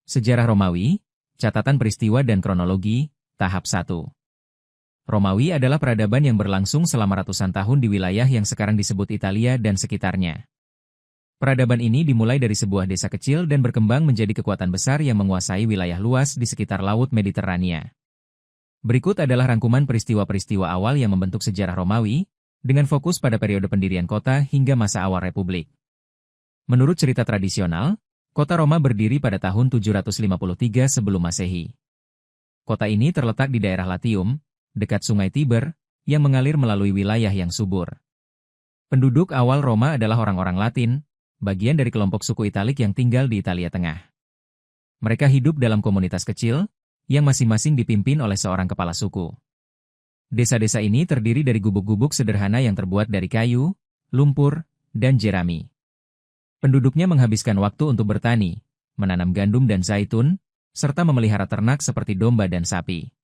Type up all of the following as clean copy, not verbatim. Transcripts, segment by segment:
Sejarah Romawi, catatan peristiwa dan kronologi, tahap 1. Romawi adalah peradaban yang berlangsung selama ratusan tahun di wilayah yang sekarang disebut Italia dan sekitarnya. Peradaban ini dimulai dari sebuah desa kecil dan berkembang menjadi kekuatan besar yang menguasai wilayah luas di sekitar Laut Mediterania. Berikut adalah rangkuman peristiwa-peristiwa awal yang membentuk sejarah Romawi, dengan fokus pada periode pendirian kota hingga masa awal Republik. Menurut cerita tradisional, kota Roma berdiri pada tahun 753 sebelum Masehi. Kota ini terletak di daerah Latium, dekat Sungai Tiber, yang mengalir melalui wilayah yang subur. Penduduk awal Roma adalah orang-orang Latin, bagian dari kelompok suku Italik yang tinggal di Italia Tengah. Mereka hidup dalam komunitas kecil, yang masing-masing dipimpin oleh seorang kepala suku. Desa-desa ini terdiri dari gubuk-gubuk sederhana yang terbuat dari kayu, lumpur, dan jerami. Penduduknya menghabiskan waktu untuk bertani, menanam gandum dan zaitun, serta memelihara ternak seperti domba dan sapi.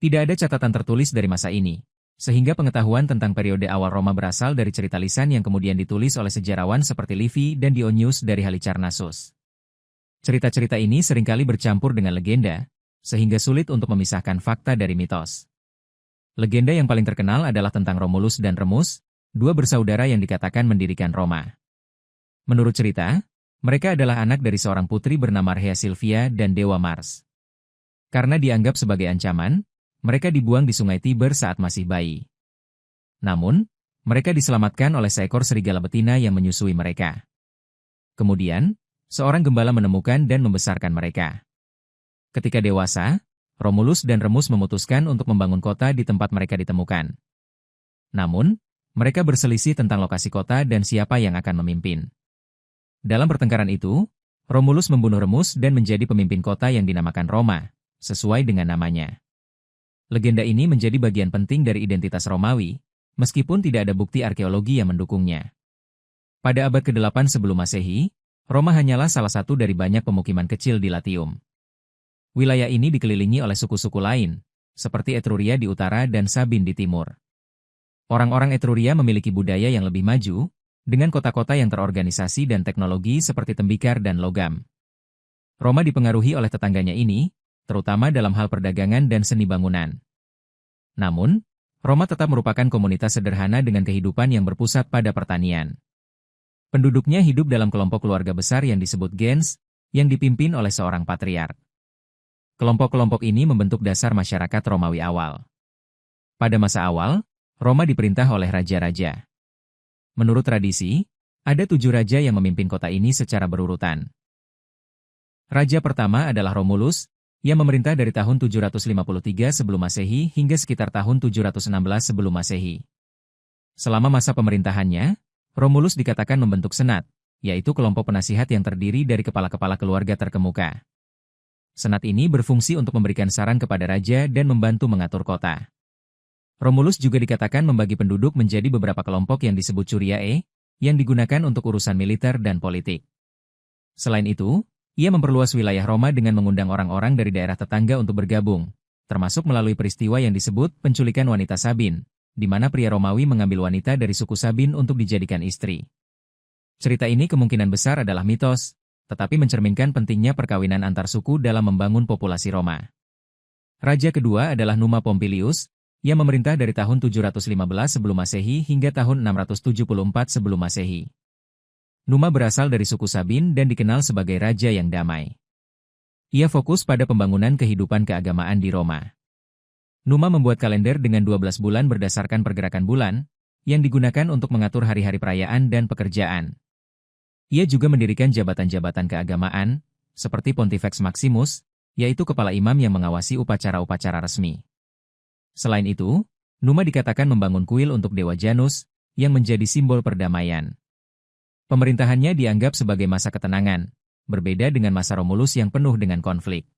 Tidak ada catatan tertulis dari masa ini, sehingga pengetahuan tentang periode awal Roma berasal dari cerita lisan yang kemudian ditulis oleh sejarawan seperti Livy dan Dionysius dari Halicarnassus. Cerita-cerita ini seringkali bercampur dengan legenda, sehingga sulit untuk memisahkan fakta dari mitos. Legenda yang paling terkenal adalah tentang Romulus dan Remus, dua bersaudara yang dikatakan mendirikan Roma. Menurut cerita, mereka adalah anak dari seorang putri bernama Rhea Silvia dan Dewa Mars. Karena dianggap sebagai ancaman, mereka dibuang di Sungai Tiber saat masih bayi. Namun, mereka diselamatkan oleh seekor serigala betina yang menyusui mereka. Kemudian, seorang gembala menemukan dan membesarkan mereka. Ketika dewasa, Romulus dan Remus memutuskan untuk membangun kota di tempat mereka ditemukan. Namun, mereka berselisih tentang lokasi kota dan siapa yang akan memimpin. Dalam pertengkaran itu, Romulus membunuh Remus dan menjadi pemimpin kota yang dinamakan Roma, sesuai dengan namanya. Legenda ini menjadi bagian penting dari identitas Romawi, meskipun tidak ada bukti arkeologi yang mendukungnya. Pada abad ke-8 sebelum Masehi, Roma hanyalah salah satu dari banyak pemukiman kecil di Latium. Wilayah ini dikelilingi oleh suku-suku lain, seperti Etruria di utara dan Sabin di timur. Orang-orang Etruria memiliki budaya yang lebih maju, dengan kota-kota yang terorganisasi dan teknologi seperti tembikar dan logam. Roma dipengaruhi oleh tetangganya ini, terutama dalam hal perdagangan dan seni bangunan. Namun, Roma tetap merupakan komunitas sederhana dengan kehidupan yang berpusat pada pertanian. Penduduknya hidup dalam kelompok keluarga besar yang disebut gens, yang dipimpin oleh seorang patriark. Kelompok-kelompok ini membentuk dasar masyarakat Romawi awal. Pada masa awal, Roma diperintah oleh raja-raja. Menurut tradisi, ada 7 raja yang memimpin kota ini secara berurutan. Raja pertama adalah Romulus, yang memerintah dari tahun 753 sebelum Masehi hingga sekitar tahun 716 sebelum Masehi. Selama masa pemerintahannya, Romulus dikatakan membentuk senat, yaitu kelompok penasihat yang terdiri dari kepala-kepala keluarga terkemuka. Senat ini berfungsi untuk memberikan saran kepada raja dan membantu mengatur kota. Romulus juga dikatakan membagi penduduk menjadi beberapa kelompok yang disebut curiae, yang digunakan untuk urusan militer dan politik. Selain itu, ia memperluas wilayah Roma dengan mengundang orang-orang dari daerah tetangga untuk bergabung, termasuk melalui peristiwa yang disebut penculikan wanita Sabin, di mana pria Romawi mengambil wanita dari suku Sabin untuk dijadikan istri. Cerita ini kemungkinan besar adalah mitos, tetapi mencerminkan pentingnya perkawinan antar suku dalam membangun populasi Roma. Raja kedua adalah Numa Pompilius, yang memerintah dari tahun 715 sebelum Masehi hingga tahun 674 sebelum Masehi. Numa berasal dari suku Sabin dan dikenal sebagai raja yang damai. Ia fokus pada pembangunan kehidupan keagamaan di Roma. Numa membuat kalender dengan 12 bulan berdasarkan pergerakan bulan, yang digunakan untuk mengatur hari-hari perayaan dan pekerjaan. Ia juga mendirikan jabatan-jabatan keagamaan, seperti Pontifex Maximus, yaitu kepala imam yang mengawasi upacara-upacara resmi. Selain itu, Numa dikatakan membangun kuil untuk Dewa Janus, yang menjadi simbol perdamaian. Pemerintahannya dianggap sebagai masa ketenangan, berbeda dengan masa Romulus yang penuh dengan konflik.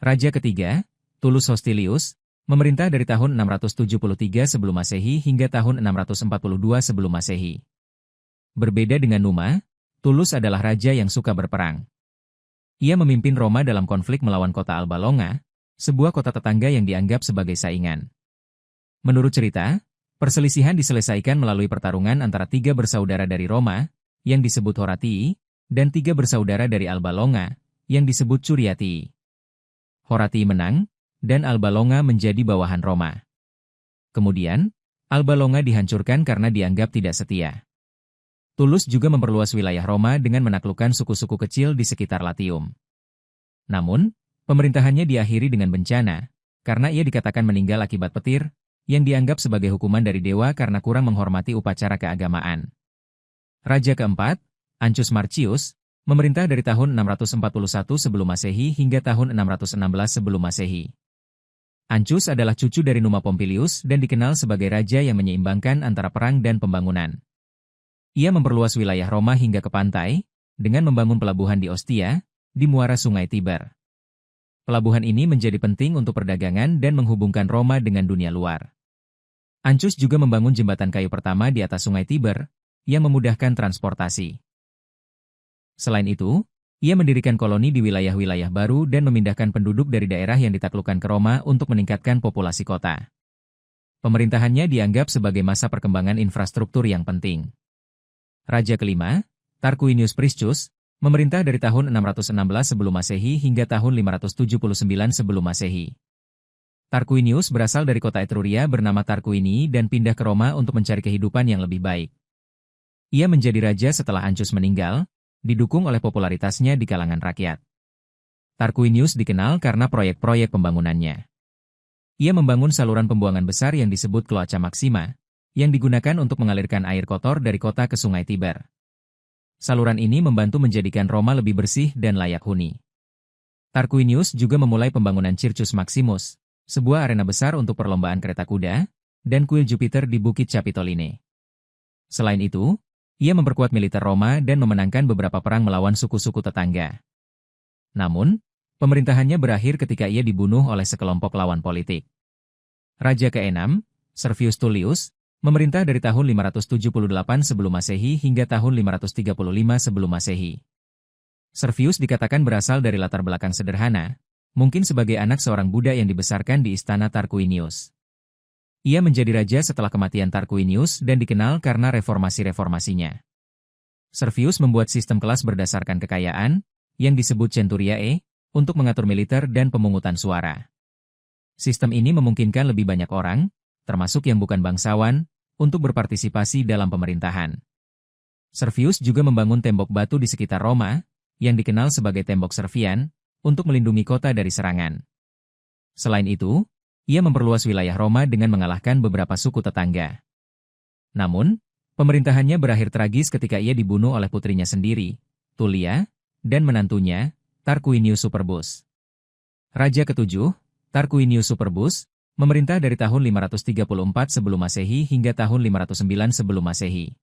Raja ketiga, Tullus Hostilius, memerintah dari tahun 673 sebelum Masehi hingga tahun 642 sebelum Masehi. Berbeda dengan Numa, Tullus adalah raja yang suka berperang. Ia memimpin Roma dalam konflik melawan kota Alba Longa, sebuah kota tetangga yang dianggap sebagai saingan. Menurut cerita, perselisihan diselesaikan melalui pertarungan antara 3 bersaudara dari Roma, yang disebut Horatii, dan 3 bersaudara dari Alba Longa, yang disebut Curiatii. Horatii menang, dan Alba Longa menjadi bawahan Roma. Kemudian, Alba Longa dihancurkan karena dianggap tidak setia. Tullus juga memperluas wilayah Roma dengan menaklukkan suku-suku kecil di sekitar Latium. Namun, pemerintahannya diakhiri dengan bencana, karena ia dikatakan meninggal akibat petir, yang dianggap sebagai hukuman dari dewa karena kurang menghormati upacara keagamaan. Raja keempat, Ancus Marcius, memerintah dari tahun 641 sebelum Masehi hingga tahun 616 sebelum Masehi. Ancus adalah cucu dari Numa Pompilius dan dikenal sebagai raja yang menyeimbangkan antara perang dan pembangunan. Ia memperluas wilayah Roma hingga ke pantai, dengan membangun pelabuhan di Ostia, di muara Sungai Tiber. Pelabuhan ini menjadi penting untuk perdagangan dan menghubungkan Roma dengan dunia luar. Ancus juga membangun jembatan kayu pertama di atas Sungai Tiber, yang memudahkan transportasi. Selain itu, ia mendirikan koloni di wilayah-wilayah baru dan memindahkan penduduk dari daerah yang ditaklukkan ke Roma untuk meningkatkan populasi kota. Pemerintahannya dianggap sebagai masa perkembangan infrastruktur yang penting. Raja kelima, Tarquinius Priscus, memerintah dari tahun 616 sebelum Masehi hingga tahun 579 sebelum Masehi. Tarquinius berasal dari kota Etruria bernama Tarquinii dan pindah ke Roma untuk mencari kehidupan yang lebih baik. Ia menjadi raja setelah Ancus meninggal, didukung oleh popularitasnya di kalangan rakyat. Tarquinius dikenal karena proyek-proyek pembangunannya. Ia membangun saluran pembuangan besar yang disebut Cloaca Maxima, yang digunakan untuk mengalirkan air kotor dari kota ke Sungai Tiber. Saluran ini membantu menjadikan Roma lebih bersih dan layak huni. Tarquinius juga memulai pembangunan Circus Maximus, sebuah arena besar untuk perlombaan kereta kuda, dan kuil Jupiter di Bukit Capitoline. Selain itu, ia memperkuat militer Roma dan memenangkan beberapa perang melawan suku-suku tetangga. Namun, pemerintahannya berakhir ketika ia dibunuh oleh sekelompok lawan politik. Raja ke-6, Servius Tullius, memerintah dari tahun 578 sebelum Masehi hingga tahun 535 sebelum Masehi. Servius dikatakan berasal dari latar belakang sederhana, mungkin sebagai anak seorang budak yang dibesarkan di istana Tarquinius. Ia menjadi raja setelah kematian Tarquinius dan dikenal karena reformasi-reformasinya. Servius membuat sistem kelas berdasarkan kekayaan, yang disebut Centuriae, untuk mengatur militer dan pemungutan suara. Sistem ini memungkinkan lebih banyak orang, termasuk yang bukan bangsawan, untuk berpartisipasi dalam pemerintahan. Servius juga membangun tembok batu di sekitar Roma, yang dikenal sebagai tembok Servian, untuk melindungi kota dari serangan. Selain itu, ia memperluas wilayah Roma dengan mengalahkan beberapa suku tetangga. Namun, pemerintahannya berakhir tragis ketika ia dibunuh oleh putrinya sendiri, Tullia, dan menantunya, Tarquinius Superbus. Raja ketujuh, Tarquinius Superbus, memerintah dari tahun 534 sebelum Masehi hingga tahun 509 sebelum Masehi.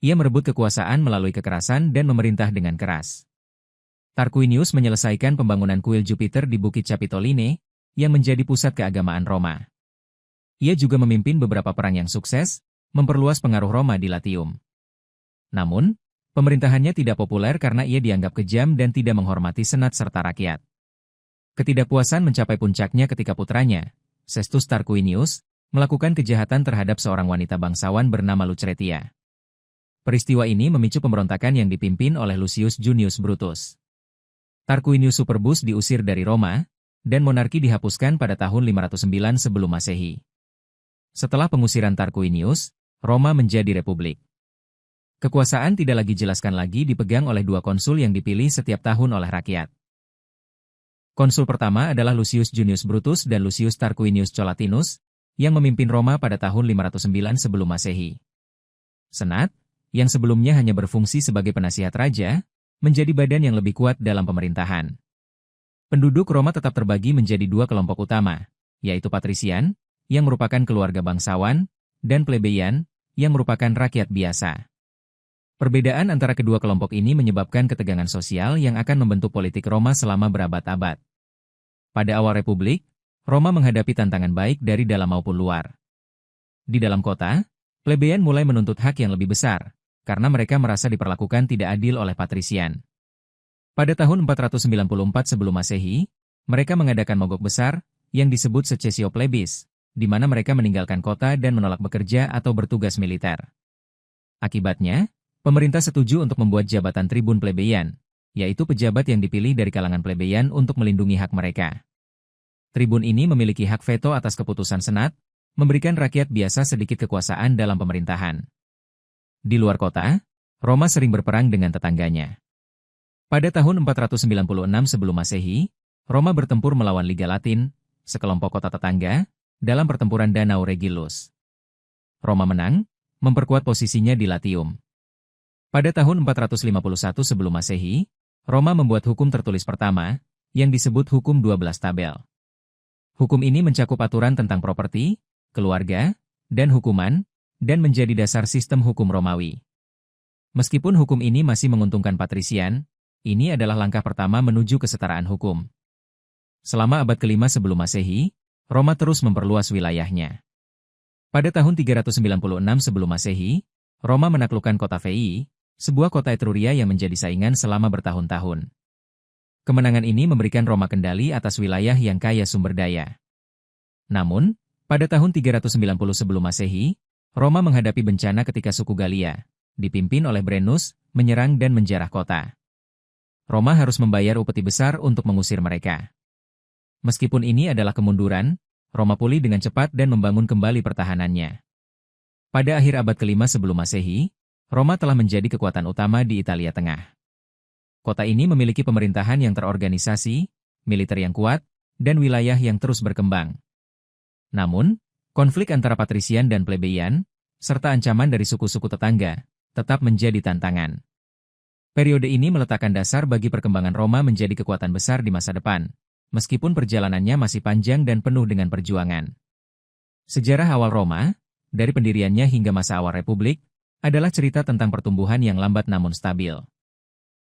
Ia merebut kekuasaan melalui kekerasan dan memerintah dengan keras. Tarquinius menyelesaikan pembangunan kuil Jupiter di Bukit Capitoline, yang menjadi pusat keagamaan Roma. Ia juga memimpin beberapa perang yang sukses, memperluas pengaruh Roma di Latium. Namun, pemerintahannya tidak populer karena ia dianggap kejam dan tidak menghormati senat serta rakyat. Ketidakpuasan mencapai puncaknya ketika putranya, Sextus Tarquinius, melakukan kejahatan terhadap seorang wanita bangsawan bernama Lucretia. Peristiwa ini memicu pemberontakan yang dipimpin oleh Lucius Junius Brutus. Tarquinius Superbus diusir dari Roma, dan monarki dihapuskan pada tahun 509 sebelum Masehi. Setelah pengusiran Tarquinius, Roma menjadi republik. Kekuasaan tidak lagi jelaskan lagi dipegang oleh dua konsul yang dipilih setiap tahun oleh rakyat. Konsul pertama adalah Lucius Junius Brutus dan Lucius Tarquinius Collatinus, yang memimpin Roma pada tahun 509 sebelum Masehi. Senat, yang sebelumnya hanya berfungsi sebagai penasihat raja, menjadi badan yang lebih kuat dalam pemerintahan. Penduduk Roma tetap terbagi menjadi dua kelompok utama, yaitu patrisian, yang merupakan keluarga bangsawan, dan plebeian, yang merupakan rakyat biasa. Perbedaan antara kedua kelompok ini menyebabkan ketegangan sosial yang akan membentuk politik Roma selama berabad-abad. Pada awal republik, Roma menghadapi tantangan baik dari dalam maupun luar. Di dalam kota, plebeian mulai menuntut hak yang lebih besar, karena mereka merasa diperlakukan tidak adil oleh patrisian. Pada tahun 494 sebelum Masehi, mereka mengadakan mogok besar, yang disebut Secessio Plebis, di mana mereka meninggalkan kota dan menolak bekerja atau bertugas militer. Akibatnya, pemerintah setuju untuk membuat jabatan tribun plebeian, yaitu pejabat yang dipilih dari kalangan plebeyan untuk melindungi hak mereka. Tribun ini memiliki hak veto atas keputusan Senat, memberikan rakyat biasa sedikit kekuasaan dalam pemerintahan. Di luar kota, Roma sering berperang dengan tetangganya. Pada tahun 496 sebelum Masehi, Roma bertempur melawan Liga Latin, sekelompok kota tetangga, dalam pertempuran Danau Regillus. Roma menang, memperkuat posisinya di Latium. Pada tahun 451 sebelum Masehi, Roma membuat hukum tertulis pertama, yang disebut Hukum 12 Tabel. Hukum ini mencakup aturan tentang properti, keluarga, dan hukuman, dan menjadi dasar sistem hukum Romawi. Meskipun hukum ini masih menguntungkan patrisian, ini adalah langkah pertama menuju kesetaraan hukum. Selama abad kelima sebelum Masehi, Roma terus memperluas wilayahnya. Pada tahun 396 sebelum Masehi, Roma menaklukkan kota Veii, sebuah kota Etruria yang menjadi saingan selama bertahun-tahun. Kemenangan ini memberikan Roma kendali atas wilayah yang kaya sumber daya. Namun, pada tahun 390 sebelum Masehi, Roma menghadapi bencana ketika suku Galia, dipimpin oleh Brennus, menyerang dan menjarah kota. Roma harus membayar upeti besar untuk mengusir mereka. Meskipun ini adalah kemunduran, Roma pulih dengan cepat dan membangun kembali pertahanannya. Pada akhir abad kelima sebelum Masehi, Roma telah menjadi kekuatan utama di Italia Tengah. Kota ini memiliki pemerintahan yang terorganisasi, militer yang kuat, dan wilayah yang terus berkembang. Namun, konflik antara patrisian dan plebeyan, serta ancaman dari suku-suku tetangga, tetap menjadi tantangan. Periode ini meletakkan dasar bagi perkembangan Roma menjadi kekuatan besar di masa depan, meskipun perjalanannya masih panjang dan penuh dengan perjuangan. Sejarah awal Roma, dari pendiriannya hingga masa awal Republik, adalah cerita tentang pertumbuhan yang lambat namun stabil.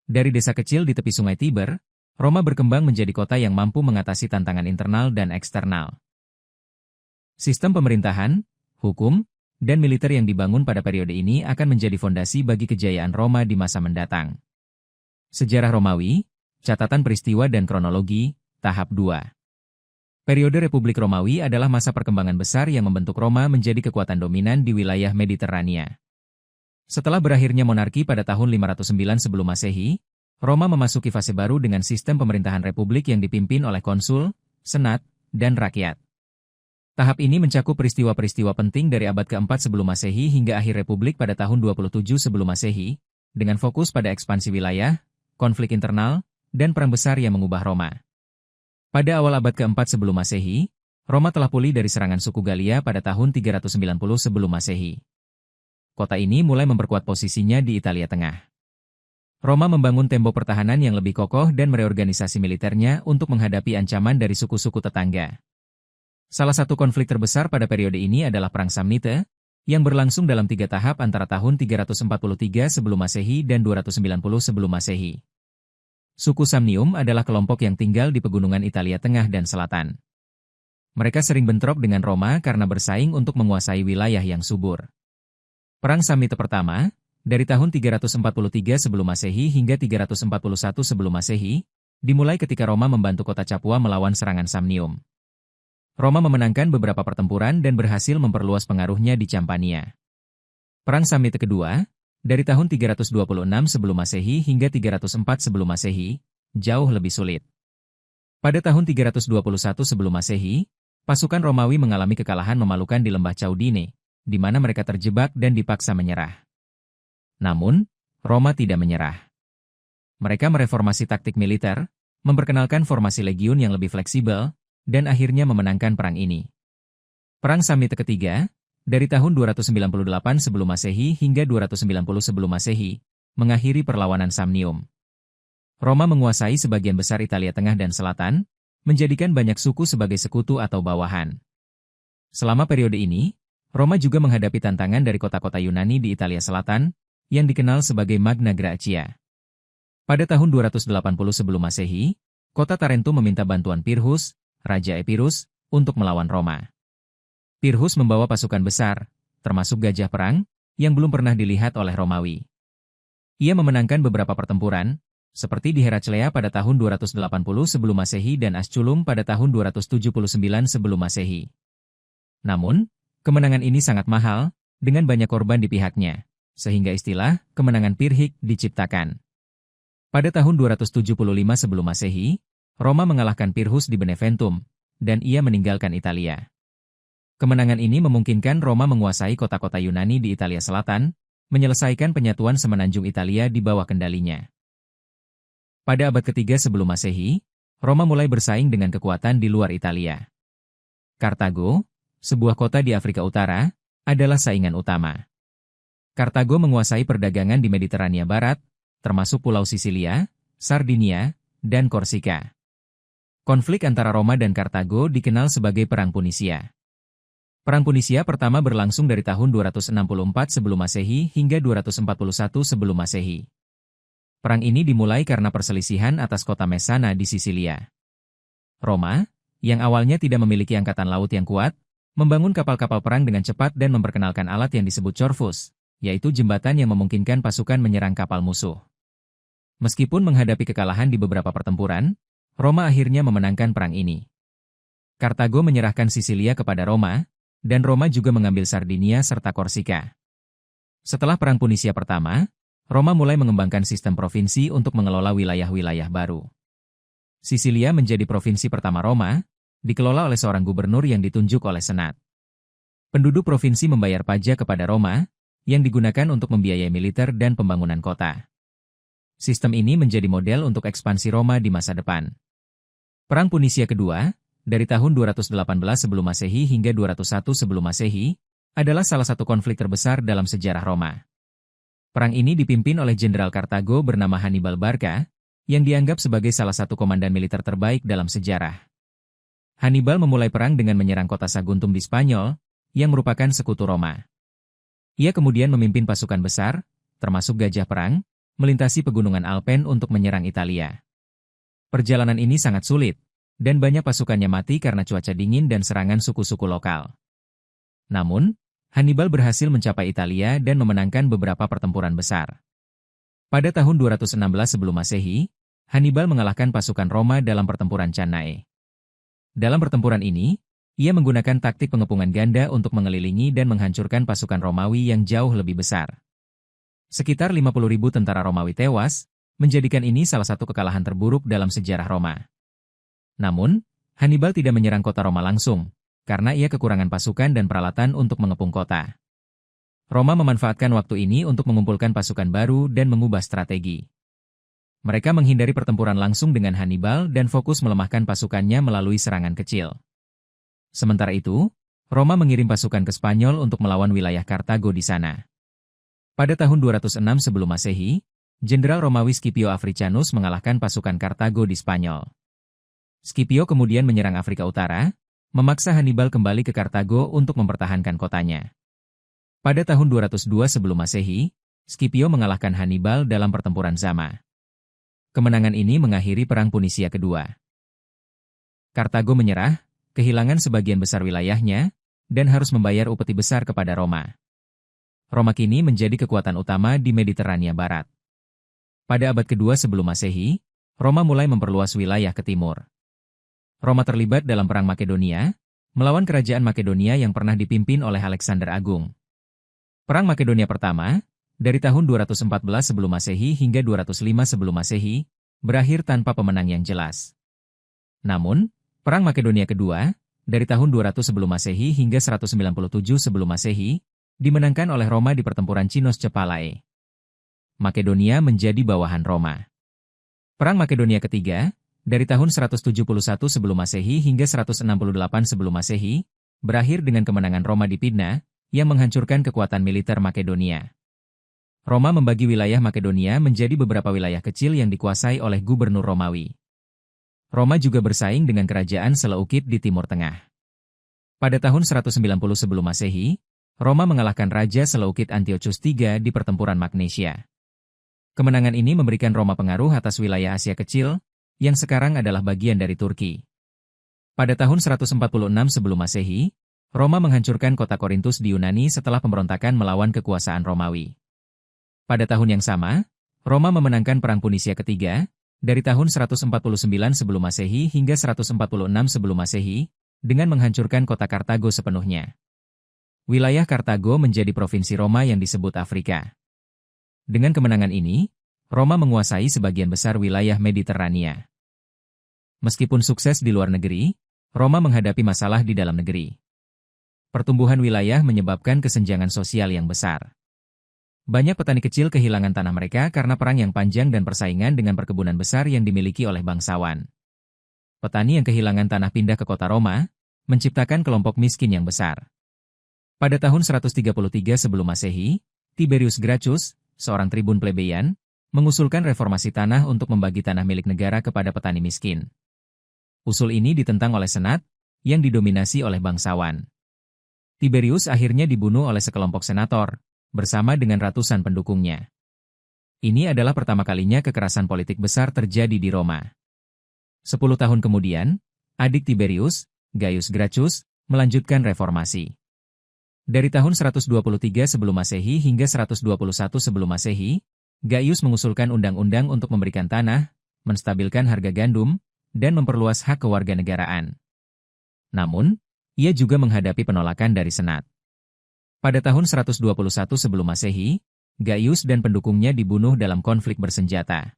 Dari desa kecil di tepi Sungai Tiber, Roma berkembang menjadi kota yang mampu mengatasi tantangan internal dan eksternal. Sistem pemerintahan, hukum, dan militer yang dibangun pada periode ini akan menjadi fondasi bagi kejayaan Roma di masa mendatang. Sejarah Romawi, catatan peristiwa dan kronologi, Tahap 2. Periode Republik Romawi adalah masa perkembangan besar yang membentuk Roma menjadi kekuatan dominan di wilayah Mediterania. Setelah berakhirnya monarki pada tahun 509 sebelum Masehi, Roma memasuki fase baru dengan sistem pemerintahan republik yang dipimpin oleh konsul, senat, dan rakyat. Tahap ini mencakup peristiwa-peristiwa penting dari abad keempat sebelum Masehi hingga akhir republik pada tahun 27 sebelum Masehi, dengan fokus pada ekspansi wilayah, konflik internal, dan perang besar yang mengubah Roma. Pada awal abad keempat sebelum Masehi, Roma telah pulih dari serangan suku Galia pada tahun 390 sebelum Masehi. Kota ini mulai memperkuat posisinya di Italia Tengah. Roma membangun tembok pertahanan yang lebih kokoh dan mereorganisasi militernya untuk menghadapi ancaman dari suku-suku tetangga. Salah satu konflik terbesar pada periode ini adalah Perang Samnite, yang berlangsung dalam 3 tahap antara tahun 343 sebelum Masehi dan 290 sebelum Masehi. Suku Samnium adalah kelompok yang tinggal di pegunungan Italia Tengah dan Selatan. Mereka sering bentrok dengan Roma karena bersaing untuk menguasai wilayah yang subur. Perang Samnite pertama, dari tahun 343 sebelum Masehi hingga 341 sebelum Masehi, dimulai ketika Roma membantu kota Capua melawan serangan Samnium. Roma memenangkan beberapa pertempuran dan berhasil memperluas pengaruhnya di Campania. Perang Samnite kedua, dari tahun 326 sebelum Masehi hingga 304 sebelum Masehi, jauh lebih sulit. Pada tahun 321 sebelum Masehi, pasukan Romawi mengalami kekalahan memalukan di lembah Caudine, di mana mereka terjebak dan dipaksa menyerah. Namun, Roma tidak menyerah. Mereka mereformasi taktik militer, memperkenalkan formasi legiun yang lebih fleksibel, dan akhirnya memenangkan perang ini. Perang Samnite ketiga, dari tahun 298 sebelum Masehi hingga 290 sebelum Masehi, mengakhiri perlawanan Samnium. Roma menguasai sebagian besar Italia Tengah dan Selatan, menjadikan banyak suku sebagai sekutu atau bawahan. Selama periode ini, Roma juga menghadapi tantangan dari kota-kota Yunani di Italia Selatan, yang dikenal sebagai Magna Graecia. Pada tahun 280 sebelum Masehi, kota Tarentum meminta bantuan Pirhus, Raja Epirus, untuk melawan Roma. Pirhus membawa pasukan besar, termasuk gajah perang, yang belum pernah dilihat oleh Romawi. Ia memenangkan beberapa pertempuran, seperti di Heraclea pada tahun 280 sebelum Masehi dan Asculum pada tahun 279 sebelum Masehi. Namun, kemenangan ini sangat mahal, dengan banyak korban di pihaknya, sehingga istilah kemenangan Pirhik diciptakan. Pada tahun 275 sebelum Masehi, Roma mengalahkan Pirhus di Beneventum, dan ia meninggalkan Italia. Kemenangan ini memungkinkan Roma menguasai kota-kota Yunani di Italia Selatan, menyelesaikan penyatuan semenanjung Italia di bawah kendalinya. Pada abad ketiga sebelum Masehi, Roma mulai bersaing dengan kekuatan di luar Italia. Kartago, sebuah kota di Afrika Utara, adalah saingan utama. Kartago menguasai perdagangan di Mediterania Barat, termasuk Pulau Sisilia, Sardinia, dan Korsika. Konflik antara Roma dan Kartago dikenal sebagai Perang Punisia. Perang Punisia pertama berlangsung dari tahun 264 sebelum Masehi hingga 241 sebelum Masehi. Perang ini dimulai karena perselisihan atas kota Messana di Sisilia. Roma, yang awalnya tidak memiliki angkatan laut yang kuat, membangun kapal-kapal perang dengan cepat dan memperkenalkan alat yang disebut corvus, yaitu jembatan yang memungkinkan pasukan menyerang kapal musuh. Meskipun menghadapi kekalahan di beberapa pertempuran, Roma akhirnya memenangkan perang ini. Kartago menyerahkan Sisilia kepada Roma, dan Roma juga mengambil Sardinia serta Korsika. Setelah Perang Punisia pertama, Roma mulai mengembangkan sistem provinsi untuk mengelola wilayah-wilayah baru. Sisilia menjadi provinsi pertama Roma, dikelola oleh seorang gubernur yang ditunjuk oleh Senat. Penduduk provinsi membayar pajak kepada Roma, yang digunakan untuk membiayai militer dan pembangunan kota. Sistem ini menjadi model untuk ekspansi Roma di masa depan. Perang Punisia kedua, dari tahun 218 sebelum Masehi hingga 201 sebelum Masehi, adalah salah satu konflik terbesar dalam sejarah Roma. Perang ini dipimpin oleh Jenderal Kartago bernama Hannibal Barca, yang dianggap sebagai salah satu komandan militer terbaik dalam sejarah. Hannibal memulai perang dengan menyerang kota Saguntum di Spanyol, yang merupakan sekutu Roma. Ia kemudian memimpin pasukan besar, termasuk Gajah Perang, melintasi pegunungan Alpen untuk menyerang Italia. Perjalanan ini sangat sulit, dan banyak pasukannya mati karena cuaca dingin dan serangan suku-suku lokal. Namun, Hannibal berhasil mencapai Italia dan memenangkan beberapa pertempuran besar. Pada tahun 216 sebelum Masehi, Hannibal mengalahkan pasukan Roma dalam pertempuran Cannae. Dalam pertempuran ini, ia menggunakan taktik pengepungan ganda untuk mengelilingi dan menghancurkan pasukan Romawi yang jauh lebih besar. Sekitar 50.000 tentara Romawi tewas, menjadikan ini salah satu kekalahan terburuk dalam sejarah Roma. Namun, Hannibal tidak menyerang kota Roma langsung, karena ia kekurangan pasukan dan peralatan untuk mengepung kota. Roma memanfaatkan waktu ini untuk mengumpulkan pasukan baru dan mengubah strategi. Mereka menghindari pertempuran langsung dengan Hannibal dan fokus melemahkan pasukannya melalui serangan kecil. Sementara itu, Roma mengirim pasukan ke Spanyol untuk melawan wilayah Kartago di sana. Pada tahun 206 sebelum Masehi, Jenderal Romawi Scipio Africanus mengalahkan pasukan Kartago di Spanyol. Scipio kemudian menyerang Afrika Utara, memaksa Hannibal kembali ke Kartago untuk mempertahankan kotanya. Pada tahun 202 sebelum Masehi, Scipio mengalahkan Hannibal dalam pertempuran Zama. Kemenangan ini mengakhiri Perang Punisia kedua. Kartago menyerah, kehilangan sebagian besar wilayahnya, dan harus membayar upeti besar kepada Roma. Roma kini menjadi kekuatan utama di Mediterania Barat. Pada abad kedua sebelum Masehi, Roma mulai memperluas wilayah ke timur. Roma terlibat dalam Perang Makedonia, melawan kerajaan Makedonia yang pernah dipimpin oleh Alexander Agung. Perang Makedonia pertama, dari tahun 214 sebelum Masehi hingga 205 sebelum Masehi, berakhir tanpa pemenang yang jelas. Namun, Perang Makedonia kedua, dari tahun 200 sebelum Masehi hingga 197 sebelum Masehi, dimenangkan oleh Roma di pertempuran Chinos Cephalae. Makedonia menjadi bawahan Roma. Perang Makedonia ketiga, dari tahun 171 sebelum Masehi hingga 168 sebelum Masehi, berakhir dengan kemenangan Roma di Pydna, yang menghancurkan kekuatan militer Makedonia. Roma membagi wilayah Makedonia menjadi beberapa wilayah kecil yang dikuasai oleh gubernur Romawi. Roma juga bersaing dengan kerajaan Seleukid di Timur Tengah. Pada tahun 190 sebelum Masehi, Roma mengalahkan Raja Seleukid Antiochus III di pertempuran Magnesia. Kemenangan ini memberikan Roma pengaruh atas wilayah Asia Kecil, yang sekarang adalah bagian dari Turki. Pada tahun 146 sebelum Masehi, Roma menghancurkan kota Korintus di Yunani setelah pemberontakan melawan kekuasaan Romawi. Pada tahun yang sama, Roma memenangkan Perang Punisia ketiga, dari tahun 149 sebelum Masehi hingga 146 sebelum Masehi, dengan menghancurkan kota Kartago sepenuhnya. Wilayah Kartago menjadi provinsi Roma yang disebut Afrika. Dengan kemenangan ini, Roma menguasai sebagian besar wilayah Mediterania. Meskipun sukses di luar negeri, Roma menghadapi masalah di dalam negeri. Pertumbuhan wilayah menyebabkan kesenjangan sosial yang besar. Banyak petani kecil kehilangan tanah mereka karena perang yang panjang dan persaingan dengan perkebunan besar yang dimiliki oleh bangsawan. Petani yang kehilangan tanah pindah ke kota Roma, menciptakan kelompok miskin yang besar. Pada tahun 133 sebelum Masehi, Tiberius Gracchus, seorang tribun plebeyan, mengusulkan reformasi tanah untuk membagi tanah milik negara kepada petani miskin. Usul ini ditentang oleh Senat, yang didominasi oleh bangsawan. Tiberius akhirnya dibunuh oleh sekelompok senator, bersama dengan ratusan pendukungnya. Ini adalah pertama kalinya kekerasan politik besar terjadi di Roma. 10 tahun kemudian, adik Tiberius, Gaius Gracchus, melanjutkan reformasi. Dari tahun 123 sebelum Masehi hingga 121 sebelum Masehi, Gaius mengusulkan undang-undang untuk memberikan tanah, menstabilkan harga gandum, dan memperluas hak kewarganegaraan. Namun, ia juga menghadapi penolakan dari Senat. Pada tahun 121 sebelum Masehi, Gaius dan pendukungnya dibunuh dalam konflik bersenjata.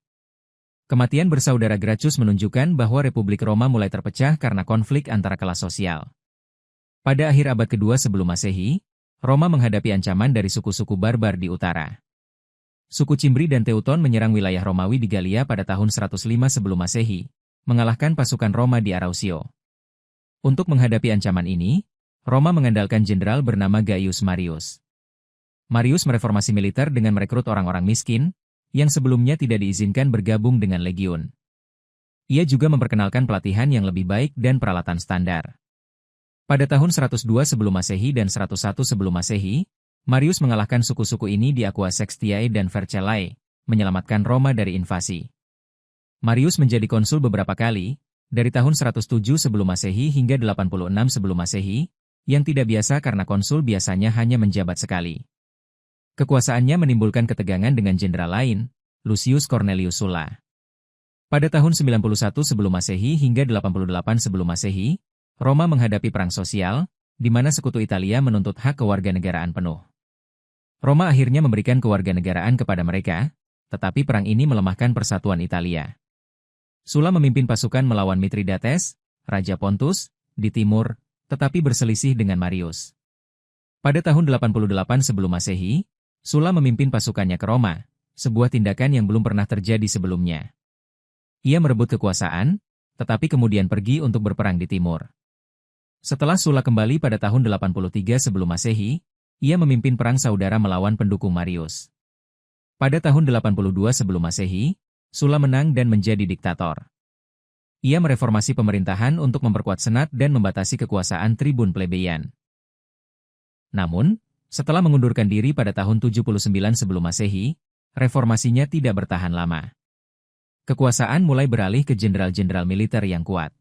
Kematian bersaudara Gracchus menunjukkan bahwa Republik Roma mulai terpecah karena konflik antara kelas sosial. Pada akhir abad kedua sebelum Masehi, Roma menghadapi ancaman dari suku-suku barbar di utara. Suku Cimbri dan Teuton menyerang wilayah Romawi di Galia pada tahun 105 sebelum Masehi, mengalahkan pasukan Roma di Arausio. Untuk menghadapi ancaman ini, Roma mengandalkan jenderal bernama Gaius Marius. Marius mereformasi militer dengan merekrut orang-orang miskin, yang sebelumnya tidak diizinkan bergabung dengan legiun. Ia juga memperkenalkan pelatihan yang lebih baik dan peralatan standar. Pada tahun 102 sebelum Masehi dan 101 sebelum Masehi, Marius mengalahkan suku-suku ini di Aquae Sextiae dan Vercellae, menyelamatkan Roma dari invasi. Marius menjadi konsul beberapa kali, dari tahun 107 sebelum Masehi hingga 86 sebelum Masehi, yang tidak biasa karena konsul biasanya hanya menjabat sekali. Kekuasaannya menimbulkan ketegangan dengan jenderal lain, Lucius Cornelius Sulla. Pada tahun 91 sebelum Masehi hingga 88 sebelum Masehi, Roma menghadapi perang sosial, di mana sekutu Italia menuntut hak kewarganegaraan penuh. Roma akhirnya memberikan kewarganegaraan kepada mereka, tetapi perang ini melemahkan persatuan Italia. Sulla memimpin pasukan melawan Mithridates, Raja Pontus, di timur, tetapi berselisih dengan Marius. Pada tahun 88 sebelum Masehi, Sulla memimpin pasukannya ke Roma, sebuah tindakan yang belum pernah terjadi sebelumnya. Ia merebut kekuasaan, tetapi kemudian pergi untuk berperang di timur. Setelah Sulla kembali pada tahun 83 sebelum Masehi, ia memimpin perang saudara melawan pendukung Marius. Pada tahun 82 sebelum Masehi, Sulla menang dan menjadi diktator. Ia mereformasi pemerintahan untuk memperkuat senat dan membatasi kekuasaan tribun plebeyan. Namun, setelah mengundurkan diri pada tahun 79 sebelum Masehi, reformasinya tidak bertahan lama. Kekuasaan mulai beralih ke jenderal-jenderal militer yang kuat.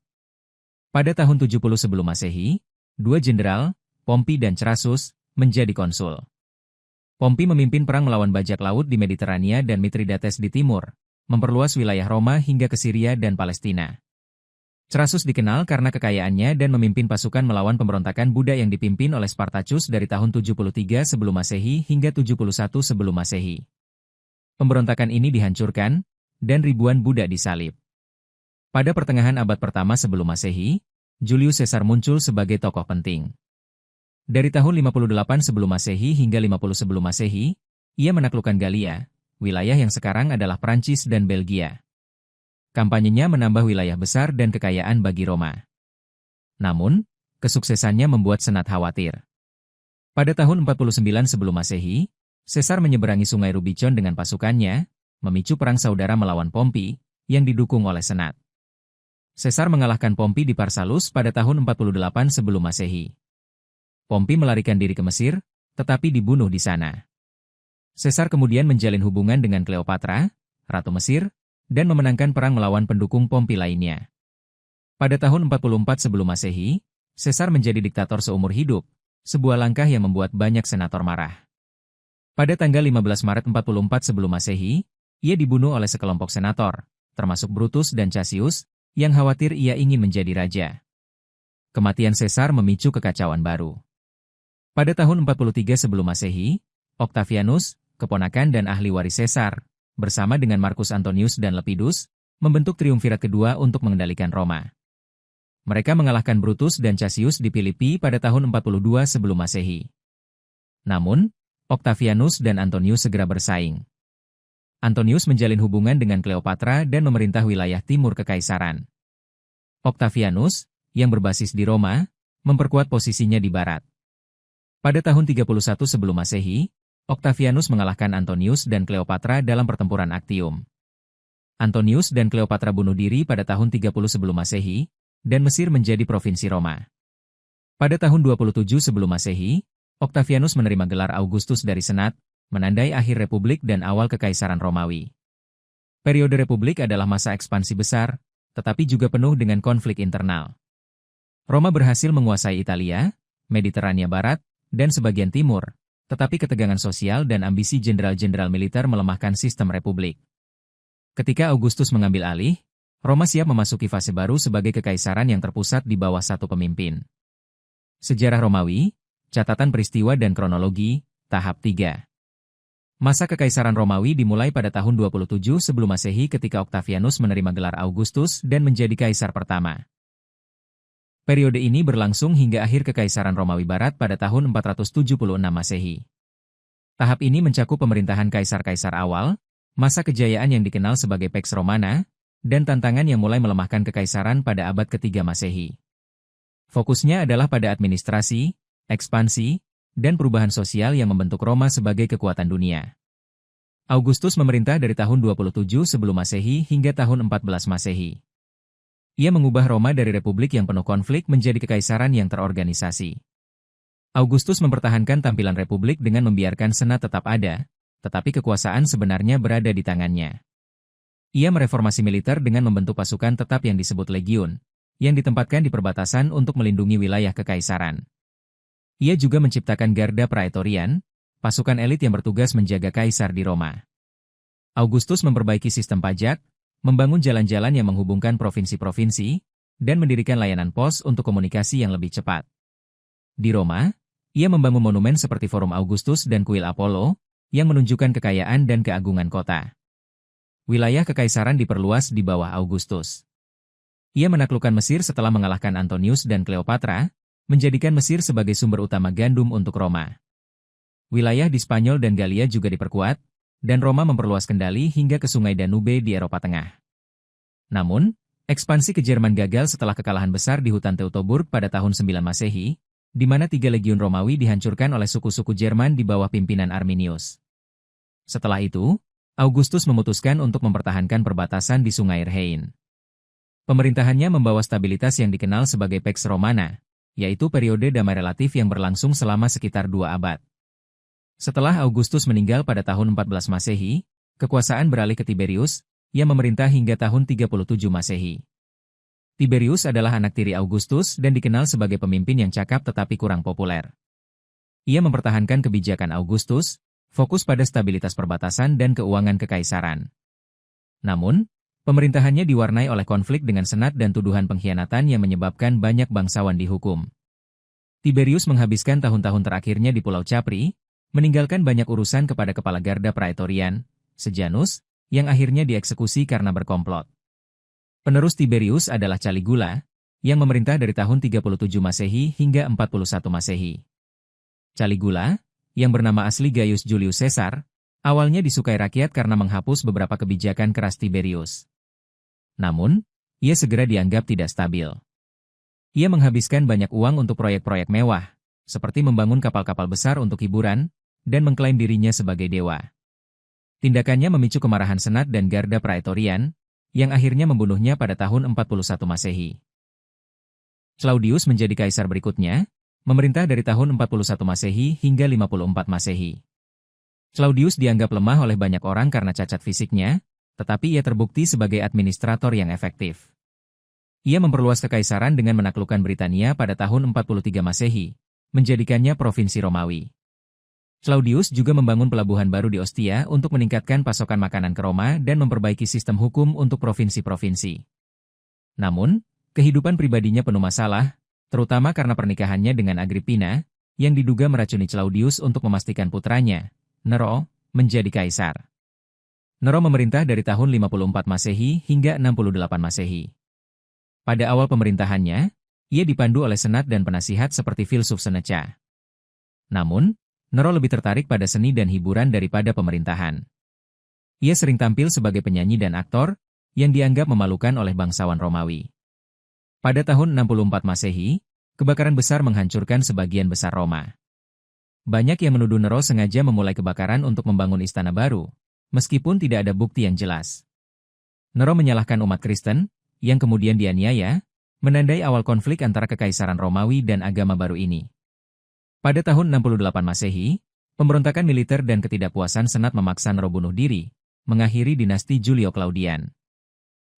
Pada tahun 70 sebelum Masehi, dua jenderal, Pompey dan Crassus, menjadi konsul. Pompey memimpin perang melawan bajak laut di Mediterania dan Mithridates di timur, memperluas wilayah Roma hingga ke Syria dan Palestina. Crassus dikenal karena kekayaannya dan memimpin pasukan melawan pemberontakan Buddha yang dipimpin oleh Spartacus dari tahun 73 sebelum Masehi hingga 71 sebelum Masehi. Pemberontakan ini dihancurkan, dan ribuan Buddha disalib. Pada pertengahan abad pertama sebelum Masehi, Julius Caesar muncul sebagai tokoh penting. Dari tahun 58 sebelum Masehi hingga 50 sebelum Masehi, ia menaklukkan Galia, wilayah yang sekarang adalah Prancis dan Belgia. Kampanyenya menambah wilayah besar dan kekayaan bagi Roma. Namun, kesuksesannya membuat Senat khawatir. Pada tahun 49 sebelum Masehi, Caesar menyeberangi sungai Rubicon dengan pasukannya, memicu perang saudara melawan Pompey, yang didukung oleh Senat. Caesar mengalahkan Pompey di Pharsalus pada tahun 48 sebelum Masehi. Pompey melarikan diri ke Mesir, tetapi dibunuh di sana. Caesar kemudian menjalin hubungan dengan Cleopatra, Ratu Mesir, dan memenangkan perang melawan pendukung Pompey lainnya. Pada tahun 44 sebelum Masehi, Caesar menjadi diktator seumur hidup, sebuah langkah yang membuat banyak senator marah. Pada tanggal 15 Maret 44 sebelum Masehi, ia dibunuh oleh sekelompok senator, termasuk Brutus dan Cassius, yang khawatir ia ingin menjadi raja. Kematian Caesar memicu kekacauan baru. Pada tahun 43 sebelum Masehi, Octavianus, keponakan dan ahli waris Caesar, bersama dengan Marcus Antonius dan Lepidus, membentuk triumvirat kedua untuk mengendalikan Roma. Mereka mengalahkan Brutus dan Cassius di Filipi pada tahun 42 sebelum Masehi. Namun, Octavianus dan Antonius segera bersaing. Antonius menjalin hubungan dengan Cleopatra dan memerintah wilayah timur kekaisaran. Octavianus, yang berbasis di Roma, memperkuat posisinya di barat. Pada tahun 31 sebelum Masehi, Octavianus mengalahkan Antonius dan Cleopatra dalam pertempuran Actium. Antonius dan Cleopatra bunuh diri pada tahun 30 sebelum Masehi, dan Mesir menjadi provinsi Roma. Pada tahun 27 sebelum Masehi, Octavianus menerima gelar Augustus dari Senat, menandai akhir Republik dan awal Kekaisaran Romawi. Periode Republik adalah masa ekspansi besar, tetapi juga penuh dengan konflik internal. Roma berhasil menguasai Italia, Mediterania Barat, dan sebagian timur, tetapi ketegangan sosial dan ambisi jenderal-jenderal militer melemahkan sistem Republik. Ketika Augustus mengambil alih, Roma siap memasuki fase baru sebagai kekaisaran yang terpusat di bawah satu pemimpin. Sejarah Romawi, catatan peristiwa dan kronologi, tahap 3. Masa Kekaisaran Romawi dimulai pada tahun 27 sebelum Masehi ketika Octavianus menerima gelar Augustus dan menjadi kaisar pertama. Periode ini berlangsung hingga akhir Kekaisaran Romawi Barat pada tahun 476 Masehi. Tahap ini mencakup pemerintahan kaisar-kaisar awal, masa kejayaan yang dikenal sebagai Pax Romana, dan tantangan yang mulai melemahkan kekaisaran pada abad ketiga Masehi. Fokusnya adalah pada administrasi, ekspansi, dan perubahan sosial yang membentuk Roma sebagai kekuatan dunia. Augustus memerintah dari tahun 27 sebelum Masehi hingga tahun 14 Masehi. Ia mengubah Roma dari republik yang penuh konflik menjadi kekaisaran yang terorganisasi. Augustus mempertahankan tampilan republik dengan membiarkan senat tetap ada, tetapi kekuasaan sebenarnya berada di tangannya. Ia mereformasi militer dengan membentuk pasukan tetap yang disebut legiun, yang ditempatkan di perbatasan untuk melindungi wilayah kekaisaran. Ia juga menciptakan Garda Praetorian, pasukan elit yang bertugas menjaga kaisar di Roma. Augustus memperbaiki sistem pajak, membangun jalan-jalan yang menghubungkan provinsi-provinsi, dan mendirikan layanan pos untuk komunikasi yang lebih cepat. Di Roma, ia membangun monumen seperti Forum Augustus dan Kuil Apollo, yang menunjukkan kekayaan dan keagungan kota. Wilayah kekaisaran diperluas di bawah Augustus. Ia menaklukkan Mesir setelah mengalahkan Antonius dan Cleopatra, menjadikan Mesir sebagai sumber utama gandum untuk Roma. Wilayah di Spanyol dan Galia juga diperkuat, dan Roma memperluas kendali hingga ke Sungai Danube di Eropa Tengah. Namun, ekspansi ke Jerman gagal setelah kekalahan besar di hutan Teutoburg pada tahun 9 Masehi, di mana 3 legiun Romawi dihancurkan oleh suku-suku Jerman di bawah pimpinan Arminius. Setelah itu, Augustus memutuskan untuk mempertahankan perbatasan di Sungai Rhein. Pemerintahannya membawa stabilitas yang dikenal sebagai Pax Romana, yaitu periode damai relatif yang berlangsung selama sekitar 2 abad. Setelah Augustus meninggal pada tahun 14 Masehi, kekuasaan beralih ke Tiberius, yang memerintah hingga tahun 37 Masehi. Tiberius adalah anak tiri Augustus dan dikenal sebagai pemimpin yang cakap tetapi kurang populer. Ia mempertahankan kebijakan Augustus, fokus pada stabilitas perbatasan dan keuangan kekaisaran. Namun, pemerintahannya diwarnai oleh konflik dengan senat dan tuduhan pengkhianatan yang menyebabkan banyak bangsawan dihukum. Tiberius menghabiskan tahun-tahun terakhirnya di Pulau Capri, meninggalkan banyak urusan kepada kepala Garda Praetorian, Sejanus, yang akhirnya dieksekusi karena berkomplot. Penerus Tiberius adalah Caligula, yang memerintah dari tahun 37 Masehi hingga 41 Masehi. Caligula, yang bernama asli Gaius Julius Caesar, awalnya disukai rakyat karena menghapus beberapa kebijakan keras Tiberius. Namun, ia segera dianggap tidak stabil. Ia menghabiskan banyak uang untuk proyek-proyek mewah, seperti membangun kapal-kapal besar untuk hiburan, dan mengklaim dirinya sebagai dewa. Tindakannya memicu kemarahan Senat dan Garda Praetorian, yang akhirnya membunuhnya pada tahun 41 Masehi. Claudius menjadi kaisar berikutnya, memerintah dari tahun 41 Masehi hingga 54 Masehi. Claudius dianggap lemah oleh banyak orang karena cacat fisiknya, tetapi ia terbukti sebagai administrator yang efektif. Ia memperluas kekaisaran dengan menaklukkan Britania pada tahun 43 Masehi, menjadikannya provinsi Romawi. Claudius juga membangun pelabuhan baru di Ostia untuk meningkatkan pasokan makanan ke Roma dan memperbaiki sistem hukum untuk provinsi-provinsi. Namun, kehidupan pribadinya penuh masalah, terutama karena pernikahannya dengan Agrippina, yang diduga meracuni Claudius untuk memastikan putranya, Nero, menjadi kaisar. Nero memerintah dari tahun 54 Masehi hingga 68 Masehi. Pada awal pemerintahannya, ia dipandu oleh senat dan penasihat seperti filsuf Seneca. Namun, Nero lebih tertarik pada seni dan hiburan daripada pemerintahan. Ia sering tampil sebagai penyanyi dan aktor, yang dianggap memalukan oleh bangsawan Romawi. Pada tahun 64 Masehi, kebakaran besar menghancurkan sebagian besar Roma. Banyak yang menuduh Nero sengaja memulai kebakaran untuk membangun istana baru, meskipun tidak ada bukti yang jelas. Nero menyalahkan umat Kristen, yang kemudian dianiaya, menandai awal konflik antara kekaisaran Romawi dan agama baru ini. Pada tahun 68 Masehi, pemberontakan militer dan ketidakpuasan senat memaksa Nero bunuh diri, mengakhiri dinasti Julio Claudian.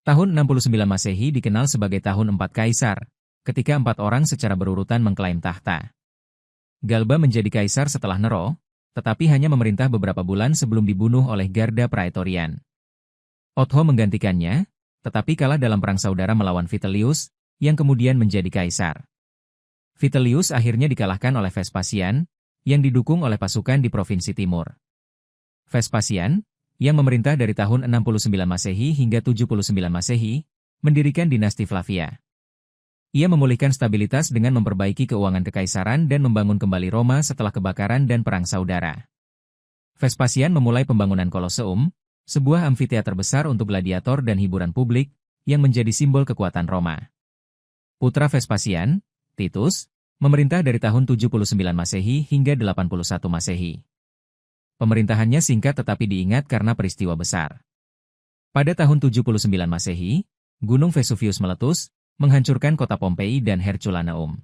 Tahun 69 Masehi dikenal sebagai tahun 4 kaisar, ketika 4 orang secara berurutan mengklaim tahta. Galba menjadi kaisar setelah Nero, tetapi hanya memerintah beberapa bulan sebelum dibunuh oleh Garda Praetorian. Otho menggantikannya, tetapi kalah dalam perang saudara melawan Vitellius, yang kemudian menjadi kaisar. Vitellius akhirnya dikalahkan oleh Vespasian, yang didukung oleh pasukan di provinsi timur. Vespasian, yang memerintah dari tahun 69 Masehi hingga 79 Masehi, mendirikan dinasti Flavia. Ia memulihkan stabilitas dengan memperbaiki keuangan kekaisaran dan membangun kembali Roma setelah kebakaran dan perang saudara. Vespasian memulai pembangunan Kolosseum, sebuah amfiteater besar untuk gladiator dan hiburan publik, yang menjadi simbol kekuatan Roma. Putra Vespasian, Titus, memerintah dari tahun 79 Masehi hingga 81 Masehi. Pemerintahannya singkat tetapi diingat karena peristiwa besar. Pada tahun 79 Masehi, Gunung Vesuvius meletus, menghancurkan kota Pompei dan Herculaneum.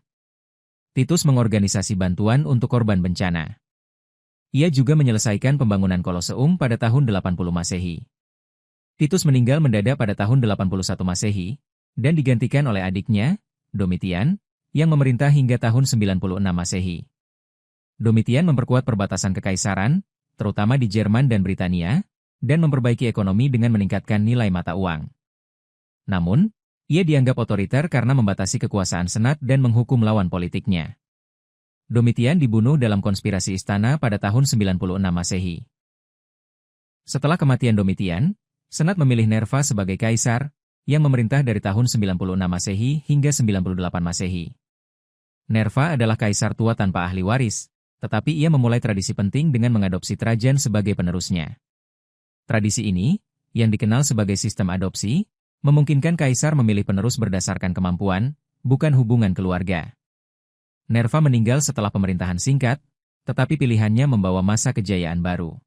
Titus mengorganisasi bantuan untuk korban bencana. Ia juga menyelesaikan pembangunan Kolosseum pada tahun 80 Masehi. Titus meninggal mendadak pada tahun 81 Masehi, dan digantikan oleh adiknya, Domitian, yang memerintah hingga tahun 96 Masehi. Domitian memperkuat perbatasan kekaisaran, terutama di Jerman dan Britania, dan memperbaiki ekonomi dengan meningkatkan nilai mata uang. Namun, ia dianggap otoriter karena membatasi kekuasaan senat dan menghukum lawan politiknya. Domitian dibunuh dalam konspirasi istana pada tahun 96 Masehi. Setelah kematian Domitian, senat memilih Nerva sebagai kaisar, yang memerintah dari tahun 96 Masehi hingga 98 Masehi. Nerva adalah kaisar tua tanpa ahli waris, tetapi ia memulai tradisi penting dengan mengadopsi Trajan sebagai penerusnya. Tradisi ini, yang dikenal sebagai sistem adopsi, memungkinkan kaisar memilih penerus berdasarkan kemampuan, bukan hubungan keluarga. Nerva meninggal setelah pemerintahan singkat, tetapi pilihannya membawa masa kejayaan baru.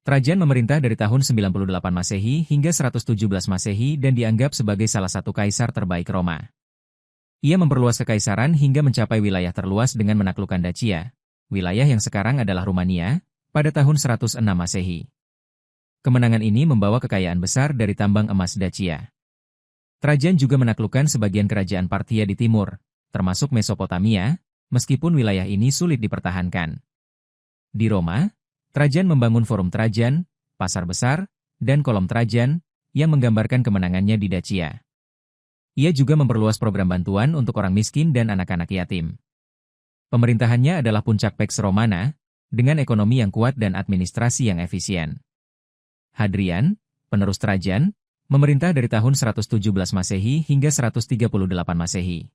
Trajan memerintah dari tahun 98 Masehi hingga 117 Masehi dan dianggap sebagai salah satu kaisar terbaik Roma. Ia memperluas kekaisaran hingga mencapai wilayah terluas dengan menaklukkan Dacia, wilayah yang sekarang adalah Rumania, pada tahun 106 Masehi. Kemenangan ini membawa kekayaan besar dari tambang emas Dacia. Trajan juga menaklukkan sebagian kerajaan Parthia di timur, termasuk Mesopotamia, meskipun wilayah ini sulit dipertahankan. Di Roma, Trajan membangun Forum Trajan, Pasar Besar, dan Kolom Trajan, yang menggambarkan kemenangannya di Dacia. Ia juga memperluas program bantuan untuk orang miskin dan anak-anak yatim. Pemerintahannya adalah puncak Pax Romana, dengan ekonomi yang kuat dan administrasi yang efisien. Hadrian, penerus Trajan, memerintah dari tahun 117 Masehi hingga 138 Masehi.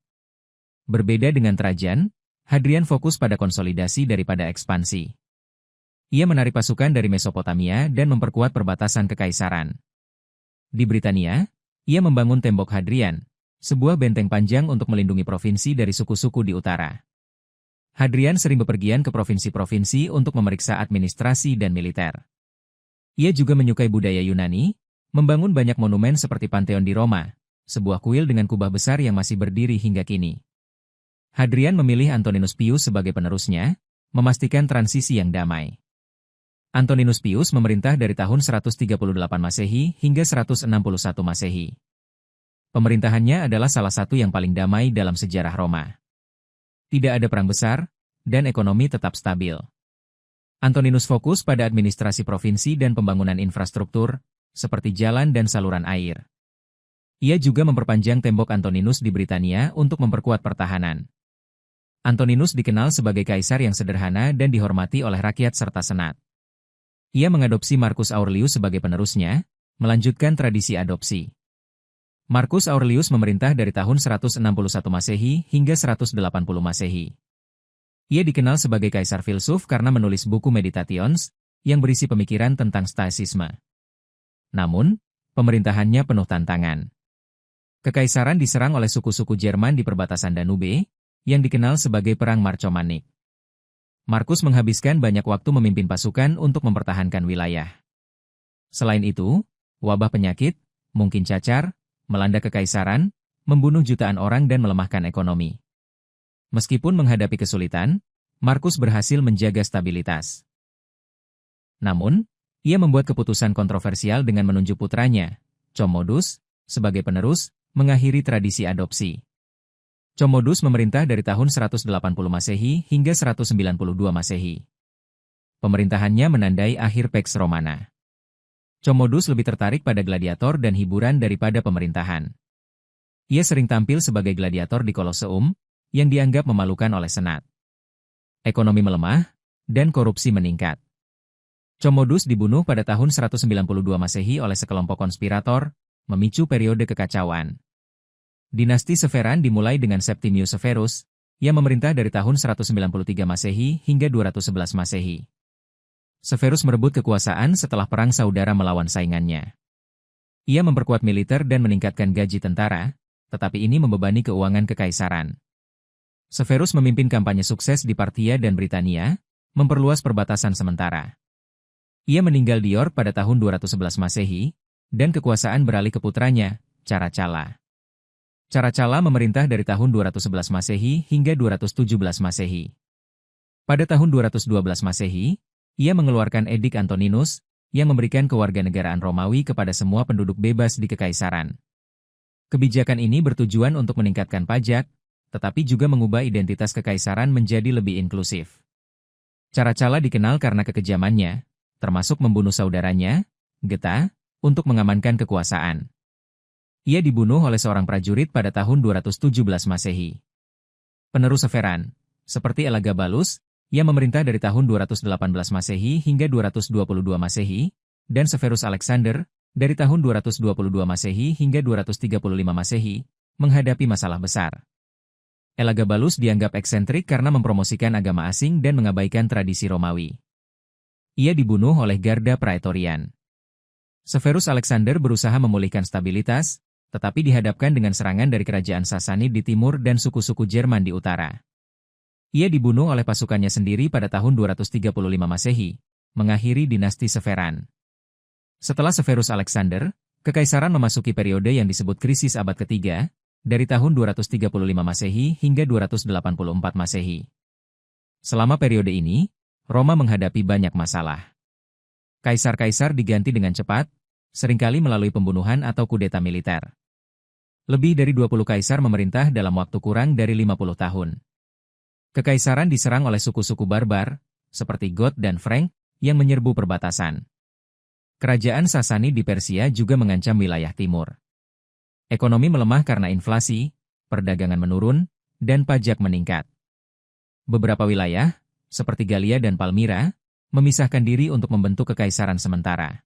Berbeda dengan Trajan, Hadrian fokus pada konsolidasi daripada ekspansi. Ia menarik pasukan dari Mesopotamia dan memperkuat perbatasan kekaisaran. Di Britania, ia membangun Tembok Hadrian, sebuah benteng panjang untuk melindungi provinsi dari suku-suku di utara. Hadrian sering bepergian ke provinsi-provinsi untuk memeriksa administrasi dan militer. Ia juga menyukai budaya Yunani, membangun banyak monumen seperti Pantheon di Roma, sebuah kuil dengan kubah besar yang masih berdiri hingga kini. Hadrian memilih Antoninus Pius sebagai penerusnya, memastikan transisi yang damai. Antoninus Pius memerintah dari tahun 138 Masehi hingga 161 Masehi. Pemerintahannya adalah salah satu yang paling damai dalam sejarah Roma. Tidak ada perang besar, dan ekonomi tetap stabil. Antoninus fokus pada administrasi provinsi dan pembangunan infrastruktur, seperti jalan dan saluran air. Ia juga memperpanjang tembok Antoninus di Britania untuk memperkuat pertahanan. Antoninus dikenal sebagai kaisar yang sederhana dan dihormati oleh rakyat serta senat. Ia mengadopsi Marcus Aurelius sebagai penerusnya, melanjutkan tradisi adopsi. Marcus Aurelius memerintah dari tahun 161 Masehi hingga 180 Masehi. Ia dikenal sebagai kaisar filsuf karena menulis buku Meditations, yang berisi pemikiran tentang stoicisme. Namun, pemerintahannya penuh tantangan. Kekaisaran diserang oleh suku-suku Jerman di perbatasan Danube, yang dikenal sebagai Perang Marcomannik. Marcus menghabiskan banyak waktu memimpin pasukan untuk mempertahankan wilayah. Selain itu, wabah penyakit, mungkin cacar, melanda kekaisaran, membunuh jutaan orang dan melemahkan ekonomi. Meskipun menghadapi kesulitan, Marcus berhasil menjaga stabilitas. Namun, ia membuat keputusan kontroversial dengan menunjuk putranya, Commodus, sebagai penerus, mengakhiri tradisi adopsi. Commodus memerintah dari tahun 180 Masehi hingga 192 Masehi. Pemerintahannya menandai akhir Pax Romana. Commodus lebih tertarik pada gladiator dan hiburan daripada pemerintahan. Ia sering tampil sebagai gladiator di Kolosseum, yang dianggap memalukan oleh Senat. Ekonomi melemah, dan korupsi meningkat. Commodus dibunuh pada tahun 192 Masehi oleh sekelompok konspirator, memicu periode kekacauan. Dinasti Severan dimulai dengan Septimius Severus, yang memerintah dari tahun 193 Masehi hingga 211 Masehi. Severus merebut kekuasaan setelah perang saudara melawan saingannya. Ia memperkuat militer dan meningkatkan gaji tentara, tetapi ini membebani keuangan kekaisaran. Severus memimpin kampanye sukses di Parthia dan Britania, memperluas perbatasan sementara. Ia meninggal di York pada tahun 211 Masehi, dan kekuasaan beralih ke putranya, Caracalla. Caracalla memerintah dari tahun 211 Masehi hingga 217 Masehi. Pada tahun 212 Masehi, ia mengeluarkan Edik Antoninus, yang memberikan kewarganegaraan Romawi kepada semua penduduk bebas di kekaisaran. Kebijakan ini bertujuan untuk meningkatkan pajak, tetapi juga mengubah identitas kekaisaran menjadi lebih inklusif. Caracalla dikenal karena kekejamannya, termasuk membunuh saudaranya, Geta, untuk mengamankan kekuasaan. Ia dibunuh oleh seorang prajurit pada tahun 217 Masehi. Penerus Severan, seperti Elagabalus, yang memerintah dari tahun 218 Masehi hingga 222 Masehi, dan Severus Alexander, dari tahun 222 Masehi hingga 235 Masehi, menghadapi masalah besar. Elagabalus dianggap eksentrik karena mempromosikan agama asing dan mengabaikan tradisi Romawi. Ia dibunuh oleh Garda Praetorian. Severus Alexander berusaha memulihkan stabilitas, tetapi dihadapkan dengan serangan dari kerajaan Sasanid di timur dan suku-suku Jerman di utara. Ia dibunuh oleh pasukannya sendiri pada tahun 235 Masehi, mengakhiri dinasti Severan. Setelah Severus Alexander, kekaisaran memasuki periode yang disebut krisis abad ketiga, dari tahun 235 Masehi hingga 284 Masehi. Selama periode ini, Roma menghadapi banyak masalah. Kaisar-kaisar diganti dengan cepat, seringkali melalui pembunuhan atau kudeta militer. Lebih dari 20 kaisar memerintah dalam waktu kurang dari 50 tahun. Kekaisaran diserang oleh suku-suku barbar, seperti Goth dan Frank, yang menyerbu perbatasan. Kerajaan Sasani di Persia juga mengancam wilayah timur. Ekonomi melemah karena inflasi, perdagangan menurun, dan pajak meningkat. Beberapa wilayah, seperti Gallia dan Palmyra, memisahkan diri untuk membentuk kekaisaran sementara.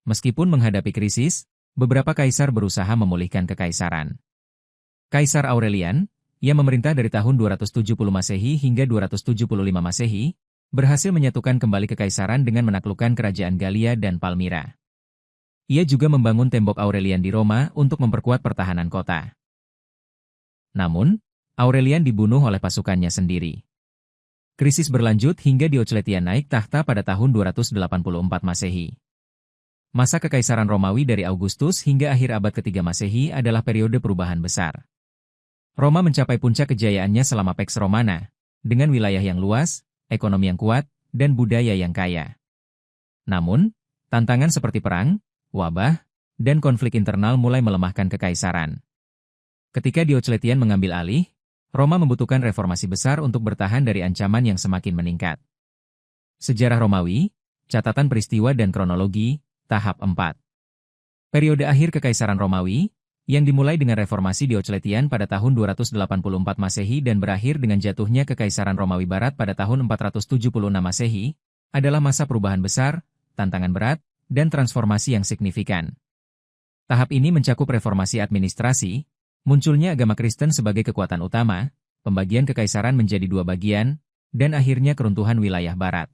Meskipun menghadapi krisis, beberapa kaisar berusaha memulihkan kekaisaran. Kaisar Aurelian, yang memerintah dari tahun 270 Masehi hingga 275 Masehi, berhasil menyatukan kembali kekaisaran dengan menaklukkan kerajaan Gallia dan Palmyra. Ia juga membangun tembok Aurelian di Roma untuk memperkuat pertahanan kota. Namun, Aurelian dibunuh oleh pasukannya sendiri. Krisis berlanjut hingga Diocletian naik tahta pada tahun 284 Masehi. Masa kekaisaran Romawi dari Augustus hingga akhir abad ketiga Masehi adalah periode perubahan besar. Roma mencapai puncak kejayaannya selama Pax Romana, dengan wilayah yang luas, ekonomi yang kuat, dan budaya yang kaya. Namun, tantangan seperti perang, wabah, dan konflik internal mulai melemahkan kekaisaran. Ketika Diocletian mengambil alih, Roma membutuhkan reformasi besar untuk bertahan dari ancaman yang semakin meningkat. Sejarah Romawi, catatan peristiwa dan kronologi, tahap 4. Periode akhir Kekaisaran Romawi, yang dimulai dengan reformasi Diocletian pada tahun 284 Masehi dan berakhir dengan jatuhnya Kekaisaran Romawi Barat pada tahun 476 Masehi, adalah masa perubahan besar, tantangan berat, dan transformasi yang signifikan. Tahap ini mencakup reformasi administrasi, munculnya agama Kristen sebagai kekuatan utama, pembagian kekaisaran menjadi dua bagian, dan akhirnya keruntuhan wilayah barat.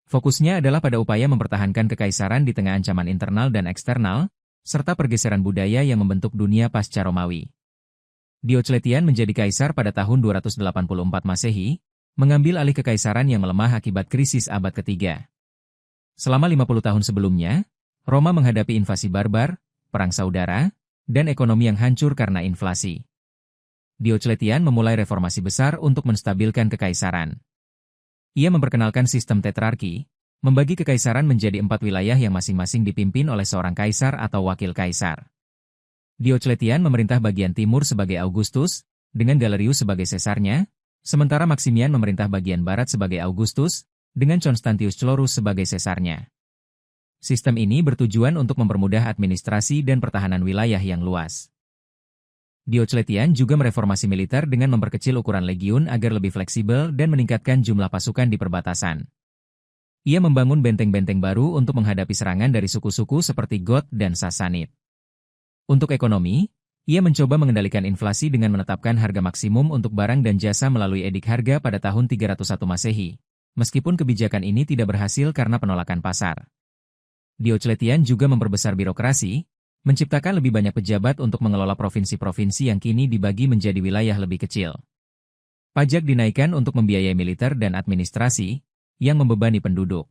Fokusnya adalah pada upaya mempertahankan kekaisaran di tengah ancaman internal dan eksternal, serta pergeseran budaya yang membentuk dunia pasca Romawi. Diocletian menjadi kaisar pada tahun 284 Masehi, mengambil alih kekaisaran yang melemah akibat krisis abad ketiga. Selama 50 tahun sebelumnya, Roma menghadapi invasi barbar, perang saudara, dan ekonomi yang hancur karena inflasi. Diocletian memulai reformasi besar untuk menstabilkan kekaisaran. Ia memperkenalkan sistem tetrarki, membagi kekaisaran menjadi 4 wilayah yang masing-masing dipimpin oleh seorang kaisar atau wakil kaisar. Diocletian memerintah bagian timur sebagai Augustus, dengan Galerius sebagai sesarnya, sementara Maximian memerintah bagian barat sebagai Augustus, dengan Constantius Chlorus sebagai sesarnya. Sistem ini bertujuan untuk mempermudah administrasi dan pertahanan wilayah yang luas. Diocletian juga mereformasi militer dengan memperkecil ukuran legiun agar lebih fleksibel dan meningkatkan jumlah pasukan di perbatasan. Ia membangun benteng-benteng baru untuk menghadapi serangan dari suku-suku seperti Goth dan Sassanid. Untuk ekonomi, ia mencoba mengendalikan inflasi dengan menetapkan harga maksimum untuk barang dan jasa melalui edik harga pada tahun 301 Masehi, meskipun kebijakan ini tidak berhasil karena penolakan pasar. Diocletian juga memperbesar birokrasi, menciptakan lebih banyak pejabat untuk mengelola provinsi-provinsi yang kini dibagi menjadi wilayah lebih kecil. Pajak dinaikkan untuk membiayai militer dan administrasi, yang membebani penduduk.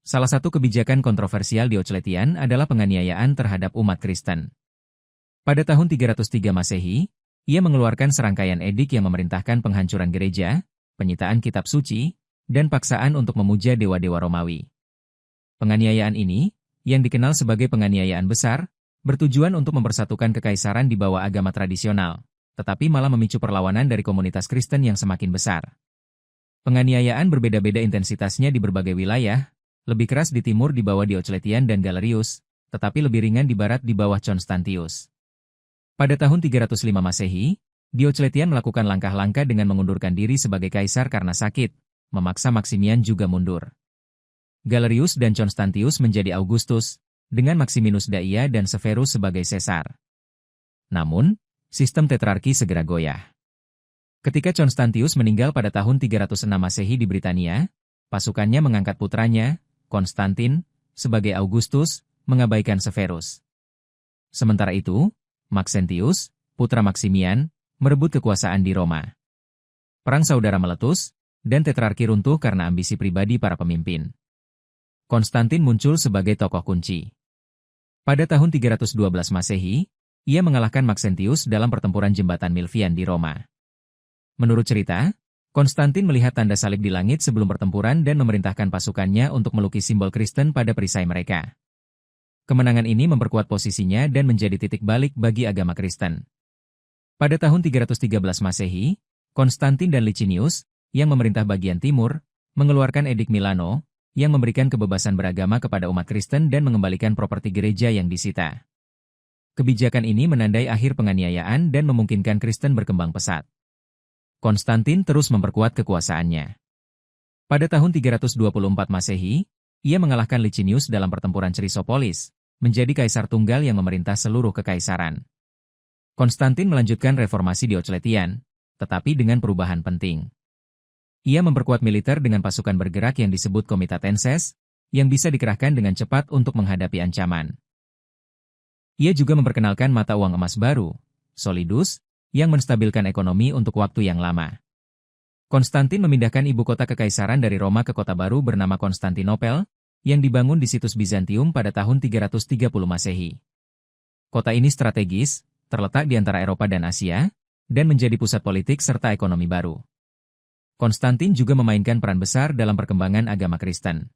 Salah satu kebijakan kontroversial Diocletian adalah penganiayaan terhadap umat Kristen. Pada tahun 303 Masehi, ia mengeluarkan serangkaian edik yang memerintahkan penghancuran gereja, penyitaan kitab suci, dan paksaan untuk memuja dewa-dewa Romawi. Penganiayaan ini, yang dikenal sebagai penganiayaan besar, bertujuan untuk mempersatukan kekaisaran di bawah agama tradisional, tetapi malah memicu perlawanan dari komunitas Kristen yang semakin besar. Penganiayaan berbeda-beda intensitasnya di berbagai wilayah, lebih keras di timur di bawah Diocletian dan Galerius, tetapi lebih ringan di barat di bawah Constantius. Pada tahun 305 Masehi, Diocletian melakukan langkah-langkah dengan mengundurkan diri sebagai kaisar karena sakit, memaksa Maximian juga mundur. Galerius dan Constantius menjadi Augustus, dengan Maximinus Daia dan Severus sebagai Caesar. Namun, sistem tetrarki segera goyah. Ketika Constantius meninggal pada tahun 306 Masehi di Britania, pasukannya mengangkat putranya, Konstantin, sebagai Augustus, mengabaikan Severus. Sementara itu, Maxentius, putra Maximian, merebut kekuasaan di Roma. Perang saudara meletus, dan tetrarki runtuh karena ambisi pribadi para pemimpin. Konstantin muncul sebagai tokoh kunci. Pada tahun 312 Masehi, ia mengalahkan Maxentius dalam pertempuran jembatan Milvian di Roma. Menurut cerita, Konstantin melihat tanda salib di langit sebelum pertempuran dan memerintahkan pasukannya untuk melukis simbol Kristen pada perisai mereka. Kemenangan ini memperkuat posisinya dan menjadi titik balik bagi agama Kristen. Pada tahun 313 Masehi, Konstantin dan Licinius, yang memerintah bagian timur, mengeluarkan edik Milano, yang memberikan kebebasan beragama kepada umat Kristen dan mengembalikan properti gereja yang disita. Kebijakan ini menandai akhir penganiayaan dan memungkinkan Kristen berkembang pesat. Konstantin terus memperkuat kekuasaannya. Pada tahun 324 Masehi, ia mengalahkan Licinius dalam pertempuran Chrysopolis, menjadi kaisar tunggal yang memerintah seluruh kekaisaran. Konstantin melanjutkan reformasi Diocletian, tetapi dengan perubahan penting. Ia memperkuat militer dengan pasukan bergerak yang disebut Comitatenses, yang bisa dikerahkan dengan cepat untuk menghadapi ancaman. Ia juga memperkenalkan mata uang emas baru, solidus, yang menstabilkan ekonomi untuk waktu yang lama. Konstantin memindahkan ibu kota kekaisaran dari Roma ke kota baru bernama Konstantinopel, yang dibangun di situs Bizantium pada tahun 330 Masehi. Kota ini strategis, terletak di antara Eropa dan Asia, dan menjadi pusat politik serta ekonomi baru. Konstantin juga memainkan peran besar dalam perkembangan agama Kristen.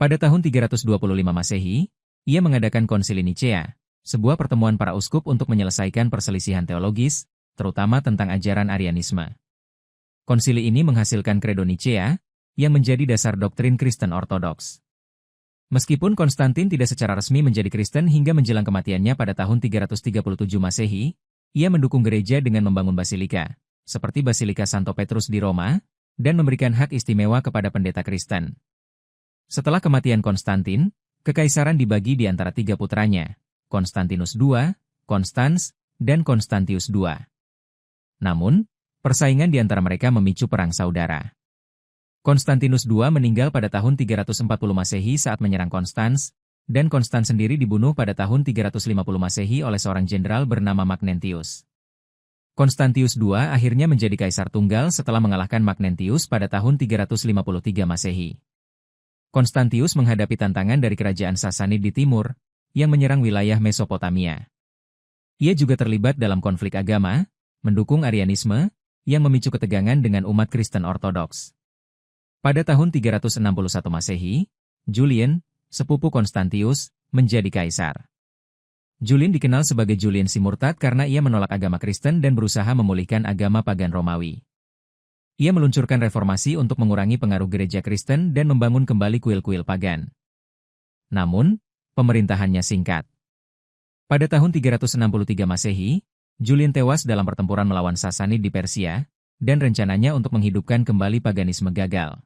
Pada tahun 325 Masehi, ia mengadakan Konsili Nicea, sebuah pertemuan para uskup untuk menyelesaikan perselisihan teologis, terutama tentang ajaran Arianisme. Konsili ini menghasilkan Credo Nicea, yang menjadi dasar doktrin Kristen Ortodoks. Meskipun Konstantin tidak secara resmi menjadi Kristen hingga menjelang kematiannya pada tahun 337 Masehi, ia mendukung gereja dengan membangun basilika, seperti Basilika Santo Petrus di Roma, dan memberikan hak istimewa kepada pendeta Kristen. Setelah kematian Konstantin, kekaisaran dibagi di antara tiga putranya, Konstantinus II, Konstans, dan Konstantius II. Namun, persaingan di antara mereka memicu perang saudara. Konstantinus II meninggal pada tahun 340 Masehi saat menyerang Konstans, dan Konstans sendiri dibunuh pada tahun 350 Masehi oleh seorang jenderal bernama Magnentius. Konstantius II akhirnya menjadi kaisar tunggal setelah mengalahkan Magnentius pada tahun 353 Masehi. Konstantius menghadapi tantangan dari kerajaan Sassanid di timur, yang menyerang wilayah Mesopotamia. Ia juga terlibat dalam konflik agama, mendukung Arianisme, yang memicu ketegangan dengan umat Kristen Ortodoks. Pada tahun 361 Masehi, Julian, sepupu Konstantius, menjadi kaisar. Julian dikenal sebagai Julian si Murtad karena ia menolak agama Kristen dan berusaha memulihkan agama pagan Romawi. Ia meluncurkan reformasi untuk mengurangi pengaruh gereja Kristen dan membangun kembali kuil-kuil pagan. Namun, pemerintahannya singkat. Pada tahun 363 Masehi, Julian tewas dalam pertempuran melawan Sassanid di Persia, dan rencananya untuk menghidupkan kembali paganisme gagal.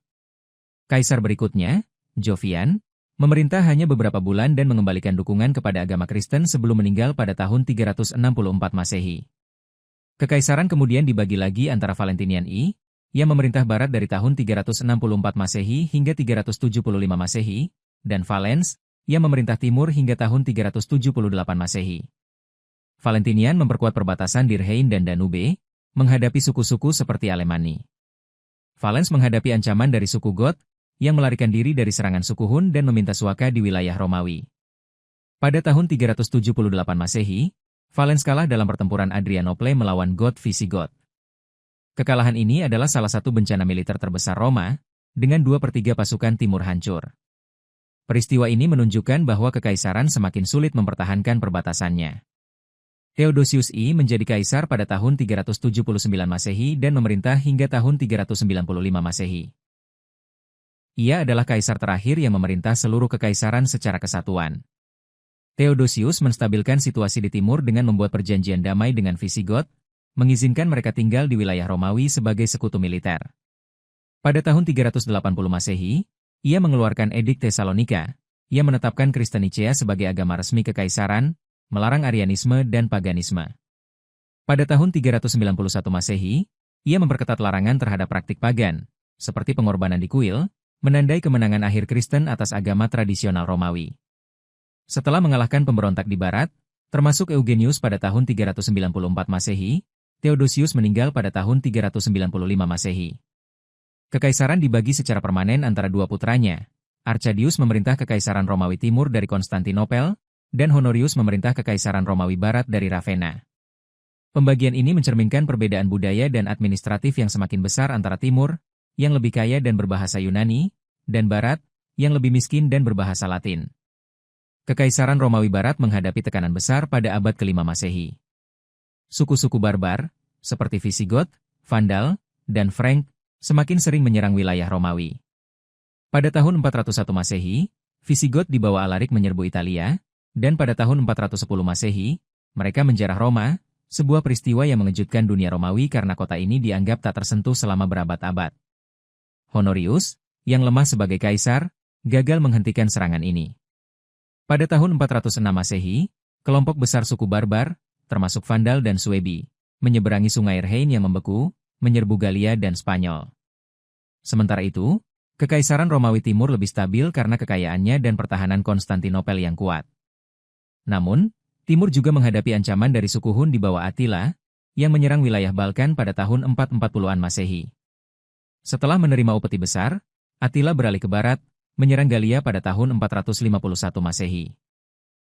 Kaisar berikutnya, Jovian, memerintah hanya beberapa bulan dan mengembalikan dukungan kepada agama Kristen sebelum meninggal pada tahun 364 Masehi. Kekaisaran kemudian dibagi lagi antara Valentinian I, yang memerintah barat dari tahun 364 Masehi hingga 375 Masehi, dan Valens, yang memerintah timur hingga tahun 378 Masehi. Valentinian memperkuat perbatasan di Rhein dan Danube, menghadapi suku-suku seperti Alemanni. Valens menghadapi ancaman dari suku Goth, yang melarikan diri dari serangan suku Hun dan meminta suaka di wilayah Romawi. Pada tahun 378 Masehi, Valens kalah dalam pertempuran Adrianople melawan Goth Visigoth. Kekalahan ini adalah salah satu bencana militer terbesar Roma, dengan 2/3 pasukan timur hancur. Peristiwa ini menunjukkan bahwa kekaisaran semakin sulit mempertahankan perbatasannya. Theodosius I menjadi kaisar pada tahun 379 Masehi dan memerintah hingga tahun 395 Masehi. Ia adalah kaisar terakhir yang memerintah seluruh kekaisaran secara kesatuan. Theodosius menstabilkan situasi di timur dengan membuat perjanjian damai dengan Visigoth, mengizinkan mereka tinggal di wilayah Romawi sebagai sekutu militer. Pada tahun 380 Masehi, ia mengeluarkan Edik Tesalonika, yang menetapkan Kristen Nicea sebagai agama resmi kekaisaran, melarang Arianisme dan paganisme. Pada tahun 391 Masehi, ia memperketat larangan terhadap praktik pagan, seperti pengorbanan di kuil, menandai kemenangan akhir Kristen atas agama tradisional Romawi. Setelah mengalahkan pemberontak di barat, termasuk Eugenius pada tahun 394 Masehi, Theodosius meninggal pada tahun 395 Masehi. Kekaisaran dibagi secara permanen antara dua putranya. Arcadius memerintah Kekaisaran Romawi Timur dari Konstantinopel, dan Honorius memerintah Kekaisaran Romawi Barat dari Ravenna. Pembagian ini mencerminkan perbedaan budaya dan administratif yang semakin besar antara Timur, yang lebih kaya dan berbahasa Yunani, dan Barat, yang lebih miskin dan berbahasa Latin. Kekaisaran Romawi Barat menghadapi tekanan besar pada abad ke-5 Masehi. Suku-suku barbar, seperti Visigoth, Vandal, dan Frank, semakin sering menyerang wilayah Romawi. Pada tahun 401 Masehi, Visigoth di bawah Alaric menyerbu Italia, dan pada tahun 410 Masehi, mereka menjarah Roma, sebuah peristiwa yang mengejutkan dunia Romawi karena kota ini dianggap tak tersentuh selama berabad-abad. Honorius, yang lemah sebagai kaisar, gagal menghentikan serangan ini. Pada tahun 406 Masehi, kelompok besar suku barbar, termasuk Vandal dan Suebi, menyeberangi sungai Rhein yang membeku, menyerbu Galia dan Spanyol. Sementara itu, Kekaisaran Romawi Timur lebih stabil karena kekayaannya dan pertahanan Konstantinopel yang kuat. Namun, Timur juga menghadapi ancaman dari suku Hun di bawah Attila, yang menyerang wilayah Balkan pada tahun 440-an Masehi. Setelah menerima upeti besar, Attila beralih ke barat, menyerang Galia pada tahun 451 Masehi.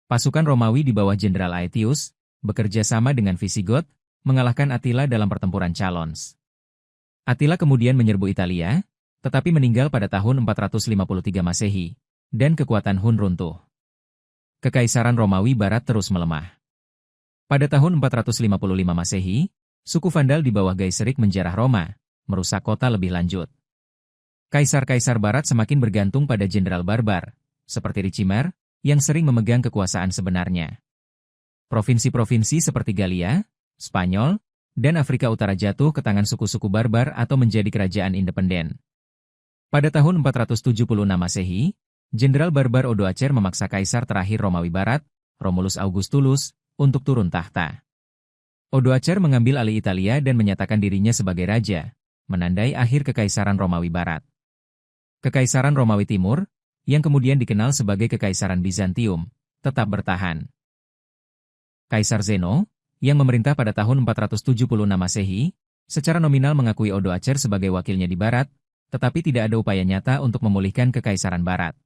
Pasukan Romawi di bawah Jenderal Aetius, bekerja sama dengan Visigoth, mengalahkan Attila dalam pertempuran Chalons. Attila kemudian menyerbu Italia, tetapi meninggal pada tahun 453 Masehi, dan kekuatan Hun runtuh. Kekaisaran Romawi Barat terus melemah. Pada tahun 455 Masehi, suku Vandal di bawah Gaiseric menjarah Roma, merusak kota lebih lanjut. Kaisar-kaisar Barat semakin bergantung pada jenderal barbar, seperti Ricimer, yang sering memegang kekuasaan sebenarnya. Provinsi-provinsi seperti Galia, Spanyol, dan Afrika Utara jatuh ke tangan suku-suku barbar atau menjadi kerajaan independen. Pada tahun 476 Masehi, Jenderal Barbar Odoacer memaksa Kaisar terakhir Romawi Barat, Romulus Augustulus, untuk turun tahta. Odoacer mengambil alih Italia dan menyatakan dirinya sebagai raja, menandai akhir Kekaisaran Romawi Barat. Kekaisaran Romawi Timur, yang kemudian dikenal sebagai Kekaisaran Bizantium, tetap bertahan. Kaisar Zeno, yang memerintah pada tahun 476 Masehi, secara nominal mengakui Odoacer sebagai wakilnya di Barat, tetapi tidak ada upaya nyata untuk memulihkan Kekaisaran Barat.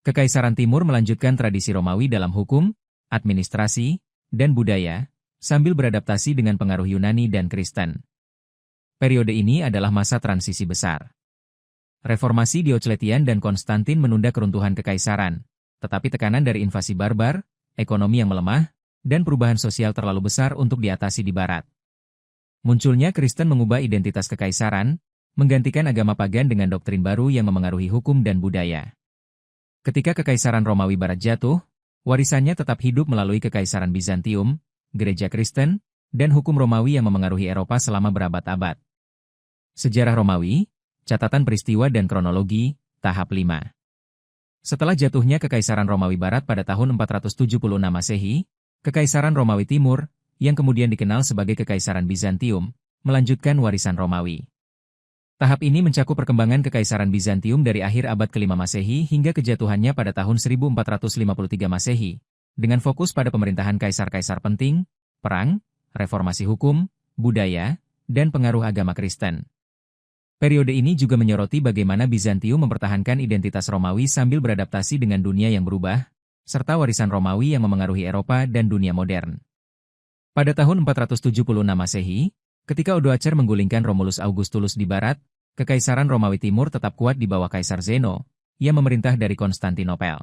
Kekaisaran Timur melanjutkan tradisi Romawi dalam hukum, administrasi, dan budaya, sambil beradaptasi dengan pengaruh Yunani dan Kristen. Periode ini adalah masa transisi besar. Reformasi Diocletian dan Konstantin menunda keruntuhan kekaisaran, tetapi tekanan dari invasi barbar, ekonomi yang melemah, dan perubahan sosial terlalu besar untuk diatasi di Barat. Munculnya Kristen mengubah identitas kekaisaran, menggantikan agama pagan dengan doktrin baru yang memengaruhi hukum dan budaya. Ketika Kekaisaran Romawi Barat jatuh, warisannya tetap hidup melalui Kekaisaran Bizantium, Gereja Kristen, dan hukum Romawi yang memengaruhi Eropa selama berabad-abad. Sejarah Romawi, catatan peristiwa dan kronologi, tahap 5. Setelah jatuhnya Kekaisaran Romawi Barat pada tahun 476 Masehi, Kekaisaran Romawi Timur, yang kemudian dikenal sebagai Kekaisaran Bizantium, melanjutkan warisan Romawi. Tahap ini mencakup perkembangan Kekaisaran Bizantium dari akhir abad ke-5 Masehi hingga kejatuhannya pada tahun 1453 Masehi, dengan fokus pada pemerintahan kaisar-kaisar penting, perang, reformasi hukum, budaya, dan pengaruh agama Kristen. Periode ini juga menyoroti bagaimana Bizantium mempertahankan identitas Romawi sambil beradaptasi dengan dunia yang berubah, serta warisan Romawi yang memengaruhi Eropa dan dunia modern. Pada tahun 476 Masehi, ketika Odoacer menggulingkan Romulus Augustulus di Barat, Kekaisaran Romawi Timur tetap kuat di bawah Kaisar Zeno, yang memerintah dari Konstantinopel.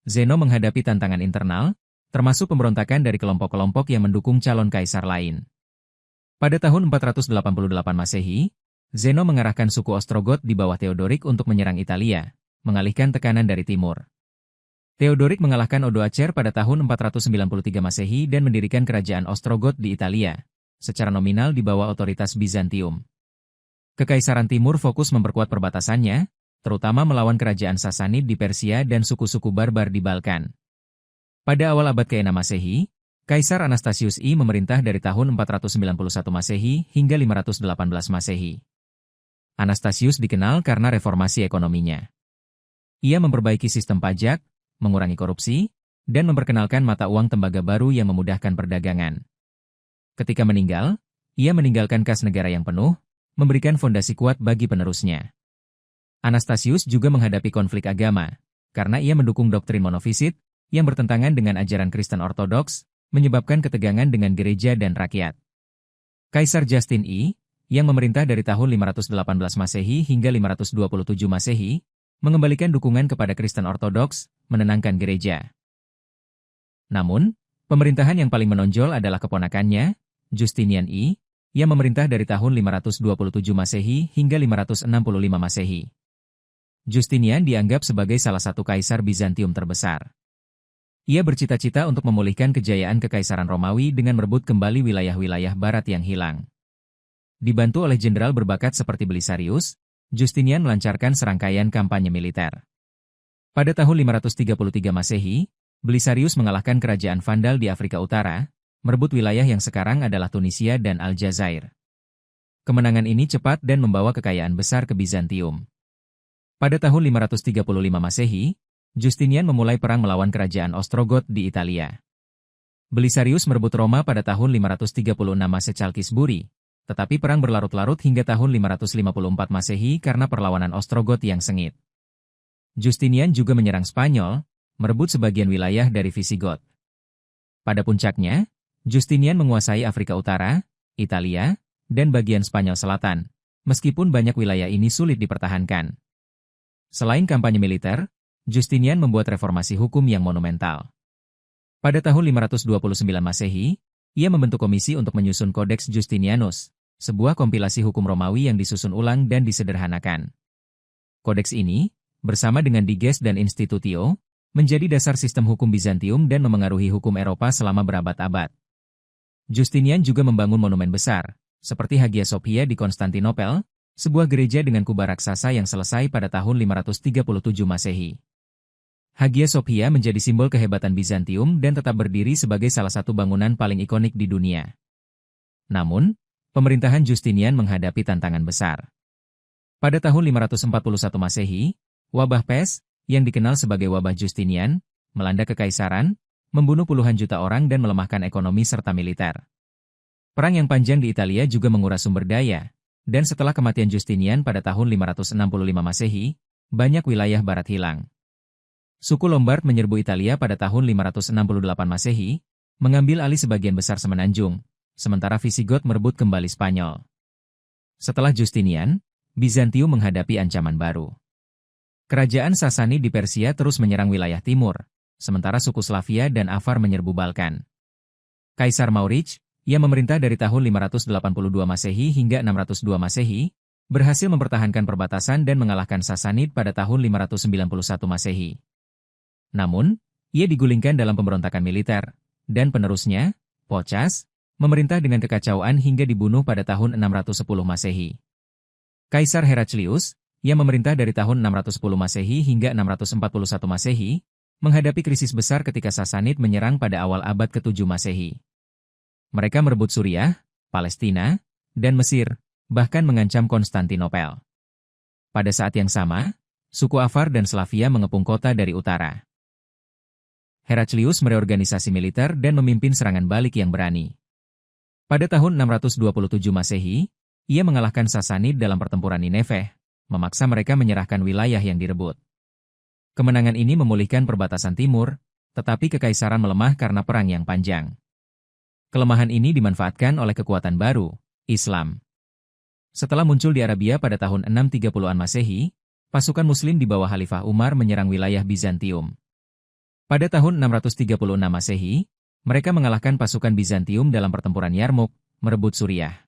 Zeno menghadapi tantangan internal, termasuk pemberontakan dari kelompok-kelompok yang mendukung calon kaisar lain. Pada tahun 488 Masehi, Zeno mengarahkan suku Ostrogot di bawah Theodoric untuk menyerang Italia, mengalihkan tekanan dari timur. Theodoric mengalahkan Odoacer pada tahun 493 Masehi dan mendirikan kerajaan Ostrogot di Italia, secara nominal di bawah otoritas Bizantium. Kekaisaran Timur fokus memperkuat perbatasannya, terutama melawan kerajaan Sasanid di Persia dan suku-suku barbar di Balkan. Pada awal abad ke-6 Masehi, Kaisar Anastasius I memerintah dari tahun 491 Masehi hingga 518 Masehi. Anastasius dikenal karena reformasi ekonominya. Ia memperbaiki sistem pajak, mengurangi korupsi, dan memperkenalkan mata uang tembaga baru yang memudahkan perdagangan. Ketika meninggal, ia meninggalkan kas negara yang penuh, memberikan fondasi kuat bagi penerusnya. Anastasius juga menghadapi konflik agama, karena ia mendukung doktrin monofisit, yang bertentangan dengan ajaran Kristen Ortodoks, menyebabkan ketegangan dengan gereja dan rakyat. Kaisar Justin I, yang memerintah dari tahun 518 Masehi hingga 527 Masehi, mengembalikan dukungan kepada Kristen Ortodoks, menenangkan gereja. Namun, pemerintahan yang paling menonjol adalah keponakannya, Justinian I, yang memerintah dari tahun 527 Masehi hingga 565 Masehi. Justinian dianggap sebagai salah satu kaisar Bizantium terbesar. Ia bercita-cita untuk memulihkan kejayaan Kekaisaran Romawi dengan merebut kembali wilayah-wilayah barat yang hilang. Dibantu oleh jenderal berbakat seperti Belisarius, Justinian melancarkan serangkaian kampanye militer. Pada tahun 533 Masehi, Belisarius mengalahkan kerajaan Vandal di Afrika Utara, merebut wilayah yang sekarang adalah Tunisia dan Aljazair. Kemenangan ini cepat dan membawa kekayaan besar ke Bizantium. Pada tahun 535 Masehi, Justinian memulai perang melawan kerajaan Ostrogot di Italia. Belisarius merebut Roma pada tahun 536 Masecalkisburi, tetapi perang berlarut-larut hingga tahun 554 Masehi karena perlawanan Ostrogot yang sengit. Justinian juga menyerang Spanyol, merebut sebagian wilayah dari Visigoth. Pada puncaknya, Justinian menguasai Afrika Utara, Italia, dan bagian Spanyol Selatan, meskipun banyak wilayah ini sulit dipertahankan. Selain kampanye militer, Justinian membuat reformasi hukum yang monumental. Pada tahun 529 Masehi, ia membentuk komisi untuk menyusun Codex Justinianus, sebuah kompilasi hukum Romawi yang disusun ulang dan disederhanakan. Kodeks ini, bersama dengan Diges dan Institutio, menjadi dasar sistem hukum Bizantium dan memengaruhi hukum Eropa selama berabad-abad. Justinian juga membangun monumen besar, seperti Hagia Sophia di Konstantinopel, sebuah gereja dengan kubah raksasa yang selesai pada tahun 537 Masehi. Hagia Sophia menjadi simbol kehebatan Bizantium dan tetap berdiri sebagai salah satu bangunan paling ikonik di dunia. Namun, pemerintahan Justinian menghadapi tantangan besar. Pada tahun 541 Masehi, wabah pes, yang dikenal sebagai wabah Justinian, melanda kekaisaran, membunuh puluhan juta orang dan melemahkan ekonomi serta militer. Perang yang panjang di Italia juga menguras sumber daya, dan setelah kematian Justinian pada tahun 565 Masehi, banyak wilayah barat hilang. Suku Lombard menyerbu Italia pada tahun 568 Masehi, mengambil alih sebagian besar semenanjung, sementara Visigoth merebut kembali Spanyol. Setelah Justinian, Bizantium menghadapi ancaman baru. Kerajaan Sasani di Persia terus menyerang wilayah timur, sementara suku Slavia dan Avar menyerbu Balkan. Kaisar Maurich, yang memerintah dari tahun 582 Masehi hingga 602 Masehi, berhasil mempertahankan perbatasan dan mengalahkan Sasanid pada tahun 591 Masehi. Namun, ia digulingkan dalam pemberontakan militer, dan penerusnya, Phocas, memerintah dengan kekacauan hingga dibunuh pada tahun 610 Masehi. Kaisar Heraclius, yang memerintah dari tahun 610 Masehi hingga 641 Masehi, menghadapi krisis besar ketika Sasanid menyerang pada awal abad ke-7 Masehi. Mereka merebut Suriah, Palestina, dan Mesir, bahkan mengancam Konstantinopel. Pada saat yang sama, suku Avar dan Slavia mengepung kota dari utara. Heraclius mereorganisasi militer dan memimpin serangan balik yang berani. Pada tahun 627 Masehi, ia mengalahkan Sasanid dalam pertempuran Nineveh, memaksa mereka menyerahkan wilayah yang direbut. Kemenangan ini memulihkan perbatasan timur, tetapi kekaisaran melemah karena perang yang panjang. Kelemahan ini dimanfaatkan oleh kekuatan baru, Islam. Setelah muncul di Arabia pada tahun 630-an Masehi, pasukan Muslim di bawah Khalifah Umar menyerang wilayah Bizantium. Pada tahun 636 Masehi, mereka mengalahkan pasukan Bizantium dalam pertempuran Yarmouk, merebut Suriah.